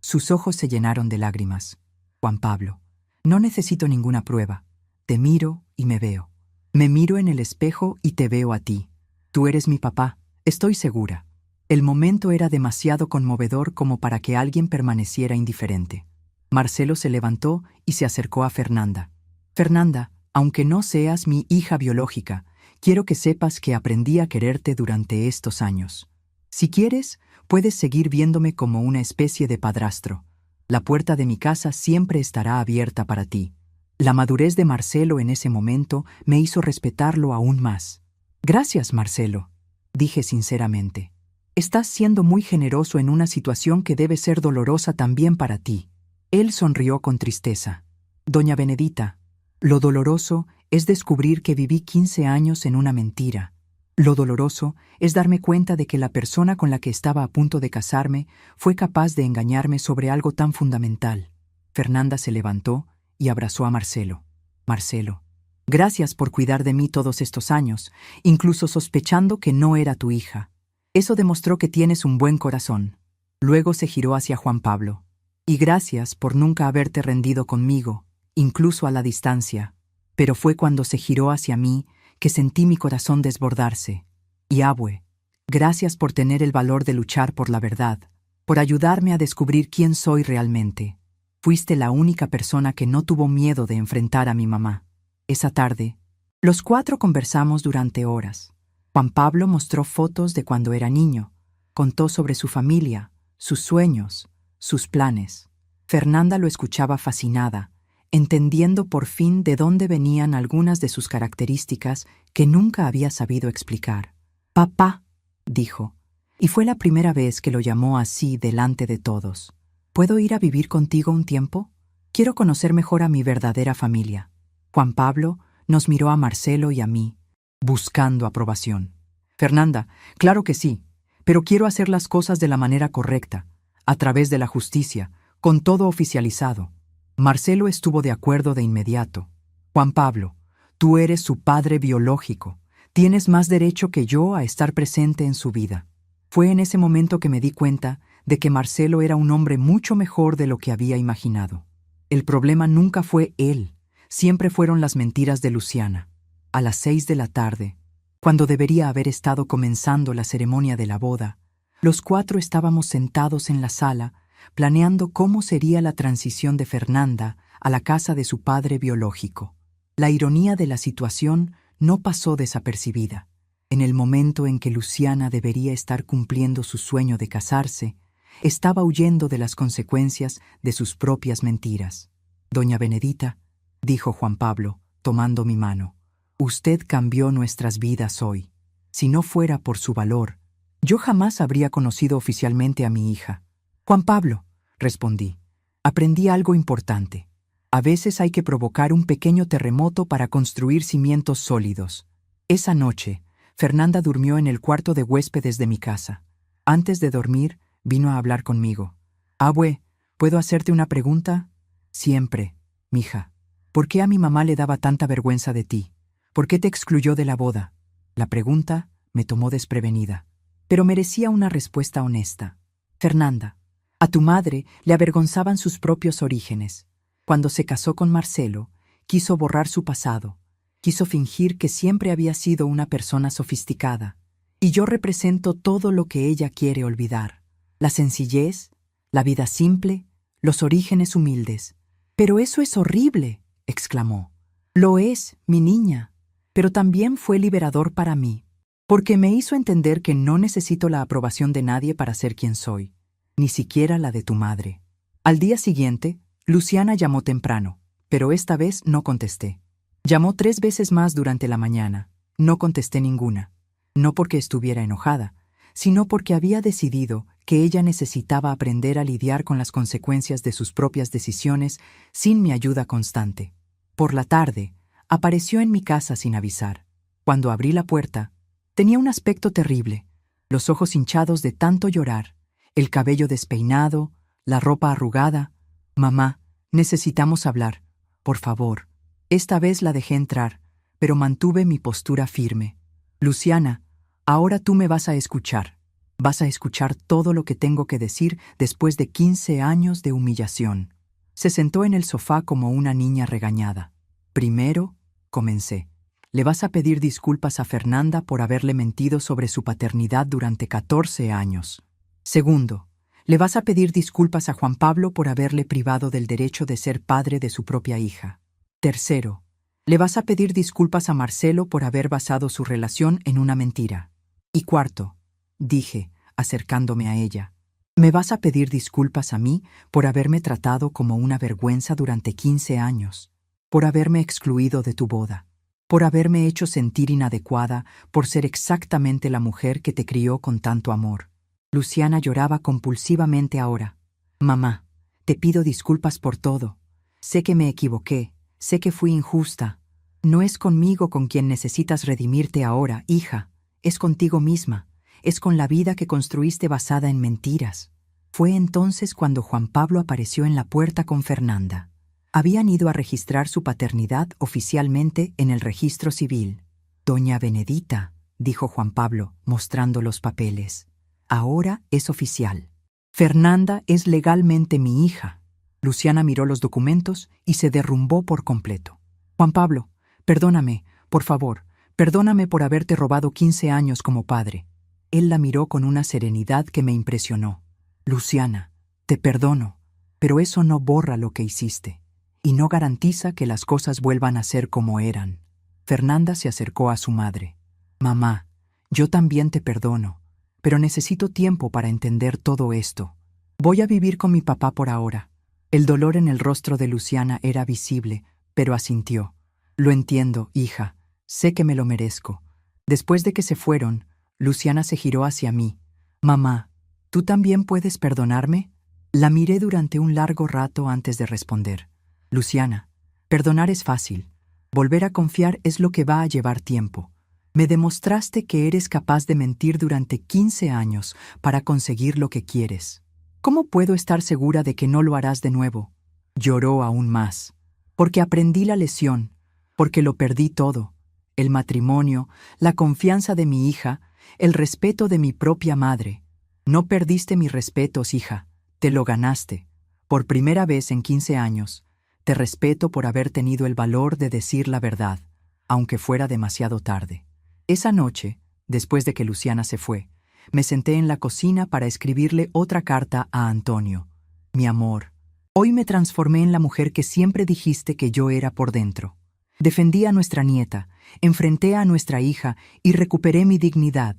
Sus ojos se llenaron de lágrimas. Juan Pablo, no necesito ninguna prueba. Te miro y me veo. Me miro en el espejo y te veo a ti. Tú eres mi papá, estoy segura. El momento era demasiado conmovedor como para que alguien permaneciera indiferente. Marcelo se levantó y se acercó a Fernanda. Fernanda, aunque no seas mi hija biológica, quiero que sepas que aprendí a quererte durante estos años. Si quieres, puedes seguir viéndome como una especie de padrastro. La puerta de mi casa siempre estará abierta para ti. La madurez de Marcelo en ese momento me hizo respetarlo aún más. Gracias, Marcelo, dije sinceramente. Estás siendo muy generoso en una situación que debe ser dolorosa también para ti. Él sonrió con tristeza. Doña Benedita, lo doloroso es descubrir que viví 15 años en una mentira. Lo doloroso es darme cuenta de que la persona con la que estaba a punto de casarme fue capaz de engañarme sobre algo tan fundamental. Fernanda se levantó y abrazó a Marcelo. Marcelo, gracias por cuidar de mí todos estos años, incluso sospechando que no era tu hija. Eso demostró que tienes un buen corazón. Luego se giró hacia Juan Pablo. Y gracias por nunca haberte rendido conmigo, incluso a la distancia. Pero fue cuando se giró hacia mí que sentí mi corazón desbordarse. Y Abue, gracias por tener el valor de luchar por la verdad, por ayudarme a descubrir quién soy realmente. Fuiste la única persona que no tuvo miedo de enfrentar a mi mamá. Esa tarde, los 4 conversamos durante horas. Juan Pablo mostró fotos de cuando era niño, contó sobre su familia, sus sueños, sus planes. Fernanda lo escuchaba fascinada, entendiendo por fin de dónde venían algunas de sus características que nunca había sabido explicar. Papá, dijo, Y fue la primera vez que lo llamó así delante de todos. ¿Puedo ir a vivir contigo un tiempo? Quiero conocer mejor a mi verdadera familia. Juan Pablo nos miró a Marcelo y a mí, buscando aprobación. Fernanda, claro que sí, pero quiero hacer las cosas de la manera correcta, a través de la justicia, con todo oficializado. Marcelo estuvo de acuerdo de inmediato. Juan Pablo, tú eres su padre biológico. Tienes más derecho que yo a estar presente en su vida. Fue en ese momento que me di cuenta de que Marcelo era un hombre mucho mejor de lo que había imaginado. El problema nunca fue él, siempre fueron las mentiras de Luciana. A las 6 de la tarde, cuando debería haber estado comenzando la ceremonia de la boda, los 4 estábamos sentados en la sala, planeando cómo sería la transición de Fernanda a la casa de su padre biológico. La ironía de la situación no pasó desapercibida. En el momento en que Luciana debería estar cumpliendo su sueño de casarse, estaba huyendo de las consecuencias de sus propias mentiras. Doña Benedita, dijo Juan Pablo, tomando mi mano, usted cambió nuestras vidas hoy. Si no fuera por su valor, yo jamás habría conocido oficialmente a mi hija. Juan Pablo, respondí, aprendí algo importante. A veces hay que provocar un pequeño terremoto para construir cimientos sólidos. Esa noche, Fernanda durmió en el cuarto de huéspedes de mi casa. Antes de dormir, vino a hablar conmigo. Abue, ¿puedo hacerte una pregunta? Siempre, mija. ¿Por qué a mi mamá le daba tanta vergüenza de ti? ¿Por qué te excluyó de la boda? La pregunta me tomó desprevenida, pero merecía una respuesta honesta. Fernanda, a tu madre le avergonzaban sus propios orígenes. Cuando se casó con Marcelo, quiso borrar su pasado. Quiso fingir que siempre había sido una persona sofisticada. Y yo represento todo lo que ella quiere olvidar. La sencillez, la vida simple, los orígenes humildes. «Pero eso es horrible», exclamó. «Lo es, mi niña, pero también fue liberador para mí, porque me hizo entender que no necesito la aprobación de nadie para ser quien soy, ni siquiera la de tu madre». Al día siguiente, Luciana llamó temprano, pero esta vez no contesté. Llamó 3 veces más durante la mañana. No contesté ninguna. No porque estuviera enojada, sino porque había decidido que ella necesitaba aprender a lidiar con las consecuencias de sus propias decisiones sin mi ayuda constante. Por la tarde, apareció en mi casa sin avisar. Cuando abrí la puerta, tenía un aspecto terrible, los ojos hinchados de tanto llorar, el cabello despeinado, la ropa arrugada. «Mamá, necesitamos hablar, por favor». Esta vez la dejé entrar, pero mantuve mi postura firme. «Luciana, ahora tú me vas a escuchar. Vas a escuchar todo lo que tengo que decir después de 15 años de humillación». Se sentó en el sofá como una niña regañada. «Primero», comencé, «le vas a pedir disculpas a Fernanda por haberle mentido sobre su paternidad durante 14 años. Segundo, le vas a pedir disculpas a Juan Pablo por haberle privado del derecho de ser padre de su propia hija. Tercero, le vas a pedir disculpas a Marcelo por haber basado su relación en una mentira. Y cuarto, dije, acercándome a ella, me vas a pedir disculpas a mí por haberme tratado como una vergüenza durante 15 años, por haberme excluido de tu boda, por haberme hecho sentir inadecuada por ser exactamente la mujer que te crió con tanto amor». Luciana lloraba compulsivamente ahora. «Mamá, te pido disculpas por todo. Sé que me equivoqué. Sé que fui injusta. No es conmigo con quien necesitas redimirte ahora, hija. Es contigo misma. Es con la vida que construiste basada en mentiras». Fue entonces cuando Juan Pablo apareció en la puerta con Fernanda. Habían ido a registrar su paternidad oficialmente en el registro civil. «Doña Benedita», dijo Juan Pablo, mostrando los papeles. «Ahora es oficial. Fernanda es legalmente mi hija». Luciana miró los documentos y se derrumbó por completo. «Juan Pablo, perdóname, por favor, perdóname por haberte robado 15 años como padre». Él la miró con una serenidad que me impresionó. «Luciana, te perdono, pero eso no borra lo que hiciste, y no garantiza que las cosas vuelvan a ser como eran». Fernanda se acercó a su madre. «Mamá, yo también te perdono, pero necesito tiempo para entender todo esto. Voy a vivir con mi papá por ahora». El dolor en el rostro de Luciana era visible, pero asintió. «Lo entiendo, hija. Sé que me lo merezco». Después de que se fueron, Luciana se giró hacia mí, Mamá, ¿tú también puedes perdonarme? La miré durante un largo rato antes de responder. Luciana, perdonar es fácil. Volver a confiar es lo que va a llevar tiempo. Me demostraste que eres capaz de mentir durante 15 años para conseguir lo que quieres. ¿Cómo puedo estar segura de que no lo harás de nuevo? Lloró aún más. Porque aprendí la lección, porque lo perdí todo. El matrimonio, la confianza de mi hija, el respeto de mi propia madre. No perdiste mis respetos, hija. Te lo ganaste. Por primera vez en 15 años, te respeto por haber tenido el valor de decir la verdad, aunque fuera demasiado tarde. Esa noche, después de que Luciana se fue, me senté en la cocina para escribirle otra carta a Antonio. Mi amor, hoy me transformé en la mujer que siempre dijiste que yo era por dentro. Defendí a nuestra nieta, enfrenté a nuestra hija y recuperé mi dignidad.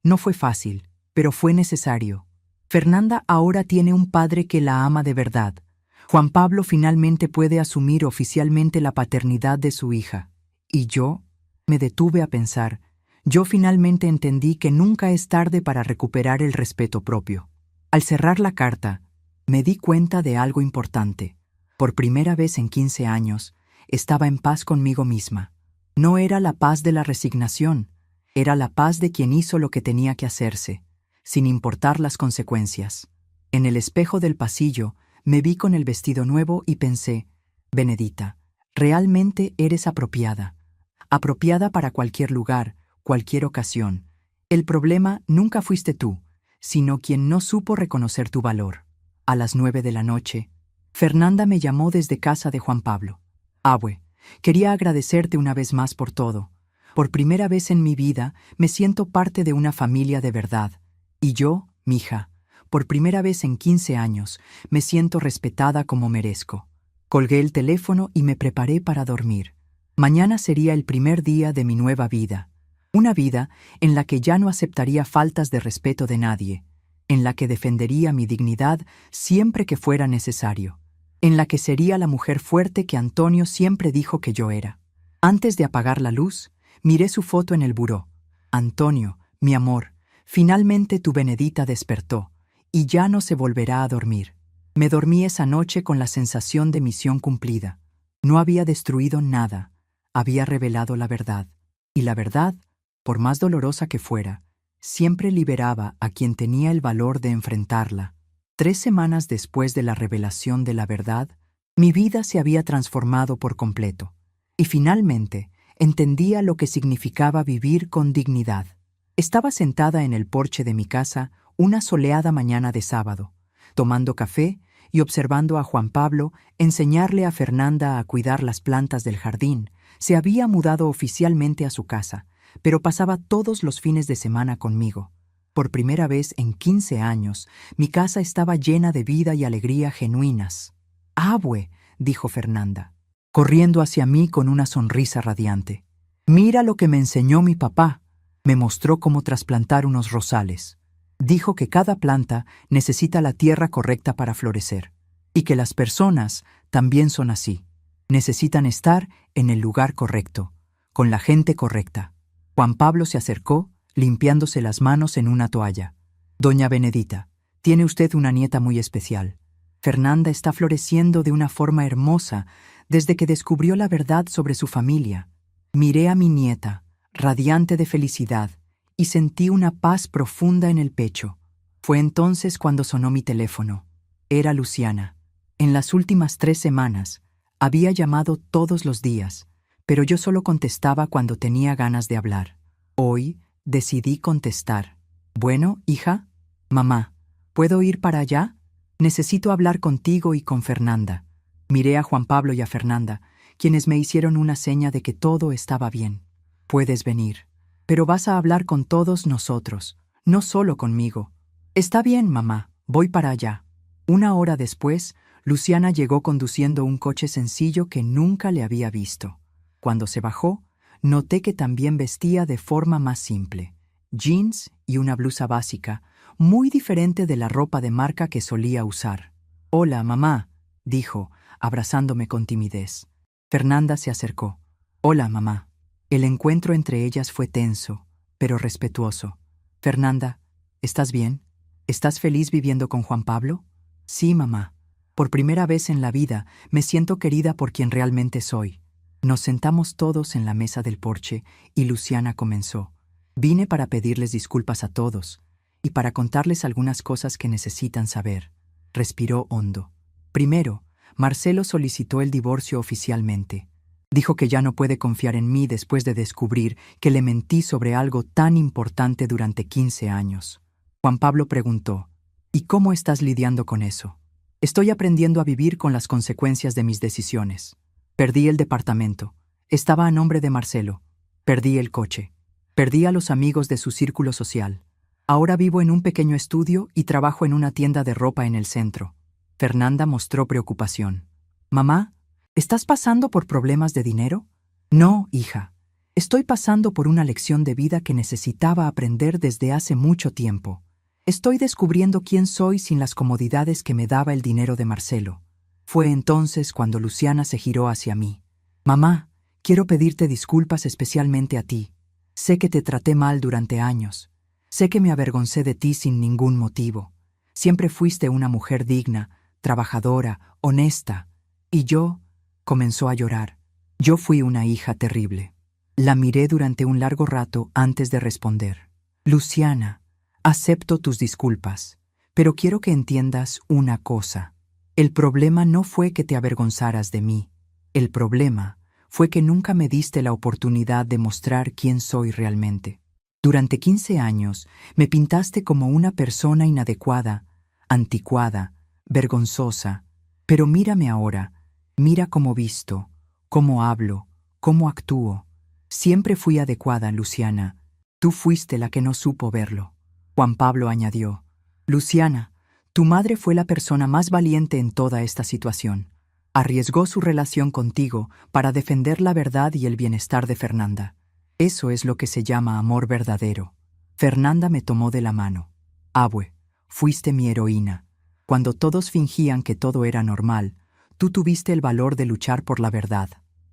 No fue fácil, pero fue necesario. Fernanda ahora tiene un padre que la ama de verdad. Juan Pablo finalmente puede asumir oficialmente la paternidad de su hija. Y yo me detuve a pensar. Yo finalmente entendí que nunca es tarde para recuperar el respeto propio. Al cerrar la carta, me di cuenta de algo importante. Por primera vez en 15 años, estaba en paz conmigo misma. No era la paz de la resignación, era la paz de quien hizo lo que tenía que hacerse, sin importar las consecuencias. En el espejo del pasillo, me vi con el vestido nuevo y pensé, Benedita, realmente eres apropiada. Apropiada para cualquier lugar, cualquier ocasión. El problema nunca fuiste tú, sino quien no supo reconocer tu valor. A las 9 de la noche, Fernanda me llamó desde casa de Juan Pablo. Abue, quería agradecerte una vez más por todo. Por primera vez en mi vida me siento parte de una familia de verdad. Y yo, mija, por primera vez en 15 años, me siento respetada como merezco. Colgué el teléfono y me preparé para dormir. Mañana sería el primer día de mi nueva vida. Una vida en la que ya no aceptaría faltas de respeto de nadie, en la que defendería mi dignidad siempre que fuera necesario, en la que sería la mujer fuerte que Antonio siempre dijo que yo era. Antes de apagar la luz, miré su foto en el buró. Antonio, mi amor, finalmente tu Benedita despertó, y ya no se volverá a dormir. Me dormí esa noche con la sensación de misión cumplida. No había destruido nada, había revelado la verdad. Y la verdad, por más dolorosa que fuera, siempre liberaba a quien tenía el valor de enfrentarla. 3 semanas después de la revelación de la verdad, mi vida se había transformado por completo. Y finalmente, entendía lo que significaba vivir con dignidad. Estaba sentada en el porche de mi casa una soleada mañana de sábado, tomando café y observando a Juan Pablo enseñarle a Fernanda a cuidar las plantas del jardín. Se había mudado oficialmente a su casa, pero pasaba todos los fines de semana conmigo. Por primera vez en 15 años, mi casa estaba llena de vida y alegría genuinas. «Abue», dijo Fernanda, corriendo hacia mí con una sonrisa radiante. «Mira lo que me enseñó mi papá». Me mostró cómo trasplantar unos rosales. Dijo que cada planta necesita la tierra correcta para florecer, y que las personas también son así. Necesitan estar en el lugar correcto, con la gente correcta. Juan Pablo se acercó, limpiándose las manos en una toalla. «Doña Benedita, tiene usted una nieta muy especial. Fernanda está floreciendo de una forma hermosa desde que descubrió la verdad sobre su familia». Miré a mi nieta, radiante de felicidad, y sentí una paz profunda en el pecho. Fue entonces cuando sonó mi teléfono. Era Luciana. En las últimas 3 semanas, había llamado todos los días, pero yo solo contestaba cuando tenía ganas de hablar. Hoy decidí contestar. «Bueno, hija, mamá, ¿puedo ir para allá? Necesito hablar contigo y con Fernanda». Miré a Juan Pablo y a Fernanda, quienes me hicieron una seña de que todo estaba bien. «Puedes venir, pero vas a hablar con todos nosotros, no solo conmigo». «Está bien, mamá, voy para allá». 1 hora después, Luciana llegó conduciendo un coche sencillo que nunca le había visto. Cuando se bajó, noté que también vestía de forma más simple. Jeans y una blusa básica, muy diferente de la ropa de marca que solía usar. «Hola, mamá», dijo, abrazándome con timidez. Fernanda se acercó. «Hola, mamá». El encuentro entre ellas fue tenso, pero respetuoso. «Fernanda, ¿estás bien? ¿Estás feliz viviendo con Juan Pablo? Sí, mamá. Por primera vez en la vida me siento querida por quien realmente soy. Nos sentamos todos en la mesa del porche y Luciana comenzó. Vine para pedirles disculpas a todos y para contarles algunas cosas que necesitan saber. Respiró hondo. Primero, Marcelo solicitó el divorcio oficialmente. Dijo que ya no puede confiar en mí después de descubrir que le mentí sobre algo tan importante durante 15 años. Juan Pablo preguntó, ¿y cómo estás lidiando con eso? Estoy aprendiendo a vivir con las consecuencias de mis decisiones. Perdí el departamento. Estaba a nombre de Marcelo. Perdí el coche. Perdí a los amigos de su círculo social. Ahora vivo en un pequeño estudio y trabajo en una tienda de ropa en el centro. Fernanda mostró preocupación. Mamá, ¿estás pasando por problemas de dinero? No, hija. Estoy pasando por una lección de vida que necesitaba aprender desde hace mucho tiempo. Estoy descubriendo quién soy sin las comodidades que me daba el dinero de Marcelo. Fue entonces cuando Luciana se giró hacia mí. Mamá, quiero pedirte disculpas especialmente a ti. Sé que te traté mal durante años. Sé que me avergoncé de ti sin ningún motivo. Siempre fuiste una mujer digna, trabajadora, honesta. Y yo, comenzó a llorar. Yo fui una hija terrible. La miré durante un largo rato antes de responder. Luciana, acepto tus disculpas, pero quiero que entiendas una cosa. El problema no fue que te avergonzaras de mí. El problema fue que nunca me diste la oportunidad de mostrar quién soy realmente. Durante 15 años me pintaste como una persona inadecuada, anticuada, vergonzosa. Pero mírame ahora, mira cómo visto, cómo hablo, cómo actúo. Siempre fui adecuada, Luciana. Tú fuiste la que no supo verlo. Juan Pablo añadió, Luciana, tu madre fue la persona más valiente en toda esta situación. Arriesgó su relación contigo para defender la verdad y el bienestar de Fernanda. Eso es lo que se llama amor verdadero. Fernanda me tomó de la mano. Abue, fuiste mi heroína. Cuando todos fingían que todo era normal, tú tuviste el valor de luchar por la verdad.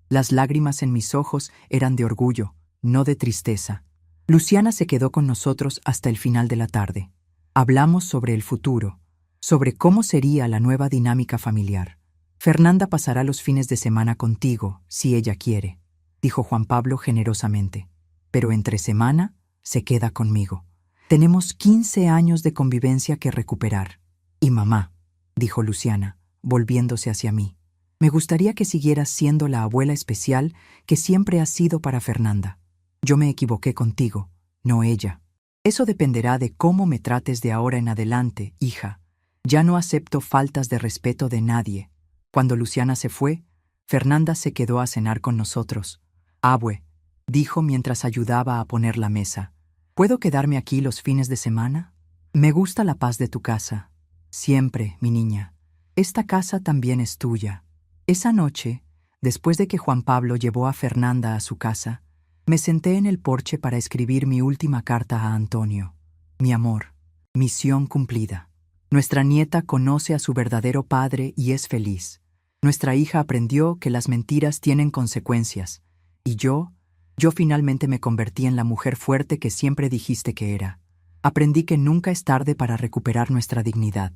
Las lágrimas en mis ojos eran de orgullo, no de tristeza. Luciana se quedó con nosotros hasta el final de la tarde. Hablamos sobre el futuro, sobre cómo sería la nueva dinámica familiar. Fernanda pasará los fines de semana contigo, si ella quiere, dijo Juan Pablo generosamente. Pero entre semana se queda conmigo. Tenemos 15 años de convivencia que recuperar. Y mamá, dijo Luciana, volviéndose hacia mí, me gustaría que siguieras siendo la abuela especial que siempre has sido para Fernanda. Yo me equivoqué contigo, no ella. Eso dependerá de cómo me trates de ahora en adelante, hija. Ya no acepto faltas de respeto de nadie. Cuando Luciana se fue, Fernanda se quedó a cenar con nosotros. Abue, dijo mientras ayudaba a poner la mesa. ¿Puedo quedarme aquí los fines de semana? Me gusta la paz de tu casa. Siempre, mi niña. Esta casa también es tuya. Esa noche, después de que Juan Pablo llevó a Fernanda a su casa, me senté en el porche para escribir mi última carta a Antonio. Mi amor, misión cumplida. Nuestra nieta conoce a su verdadero padre y es feliz. Nuestra hija aprendió que las mentiras tienen consecuencias. Y yo finalmente me convertí en la mujer fuerte que siempre dijiste que era. Aprendí que nunca es tarde para recuperar nuestra dignidad.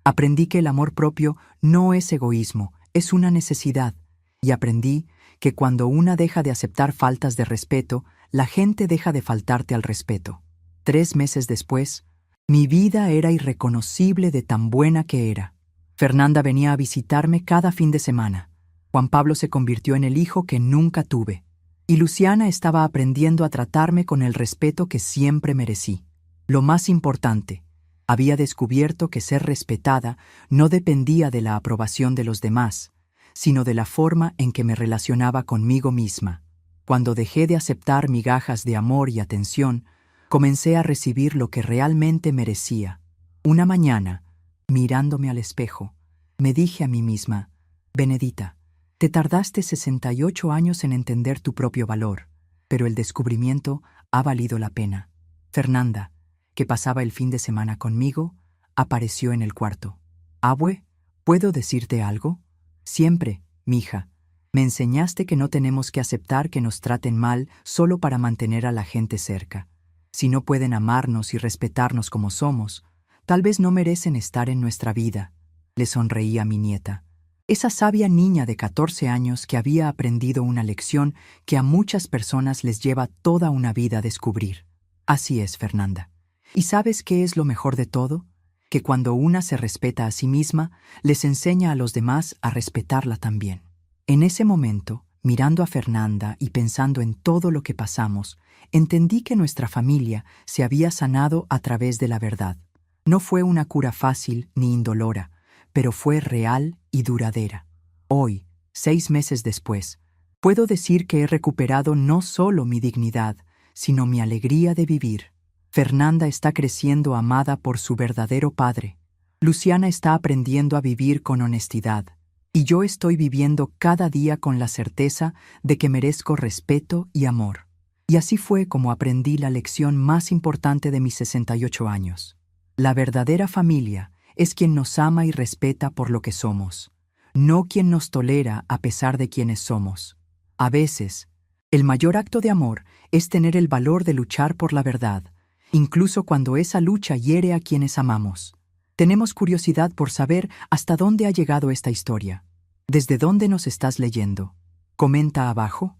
Aprendí que el amor propio no es egoísmo, es una necesidad. Y aprendí que cuando una deja de aceptar faltas de respeto, la gente deja de faltarte al respeto. 3 meses después, mi vida era irreconocible de tan buena que era. Fernanda venía a visitarme cada fin de semana. Juan Pablo se convirtió en el hijo que nunca tuve. Y Luciana estaba aprendiendo a tratarme con el respeto que siempre merecí. Lo más importante, había descubierto que ser respetada no dependía de la aprobación de los demás, sino de la forma en que me relacionaba conmigo misma. Cuando dejé de aceptar migajas de amor y atención, comencé a recibir lo que realmente merecía. Una mañana, mirándome al espejo, me dije a mí misma, Benedita, te tardaste 68 años en entender tu propio valor, pero el descubrimiento ha valido la pena. Fernanda, que pasaba el fin de semana conmigo, apareció en el cuarto. Abue, ¿puedo decirte algo? Siempre, mija, me enseñaste que no tenemos que aceptar que nos traten mal solo para mantener a la gente cerca. Si no pueden amarnos y respetarnos como somos, tal vez no merecen estar en nuestra vida, le sonreía mi nieta. Esa sabia niña de 14 años que había aprendido una lección que a muchas personas les lleva toda una vida a descubrir. Así es, Fernanda. ¿Y sabes qué es lo mejor de todo? Que cuando una se respeta a sí misma, les enseña a los demás a respetarla también. En ese momento, mirando a Fernanda y pensando en todo lo que pasamos, entendí que nuestra familia se había sanado a través de la verdad. No fue una cura fácil ni indolora, pero fue real y duradera. Hoy, 6 meses después, puedo decir que he recuperado no solo mi dignidad, sino mi alegría de vivir. Fernanda está creciendo amada por su verdadero padre. Luciana está aprendiendo a vivir con honestidad. Y yo estoy viviendo cada día con la certeza de que merezco respeto y amor. Y así fue como aprendí la lección más importante de mis 68 años. La verdadera familia es quien nos ama y respeta por lo que somos, no quien nos tolera a pesar de quienes somos. A veces, el mayor acto de amor es tener el valor de luchar por la verdad, incluso cuando esa lucha hiere a quienes amamos. Tenemos curiosidad por saber hasta dónde ha llegado esta historia. ¿Desde dónde nos estás leyendo? Comenta abajo.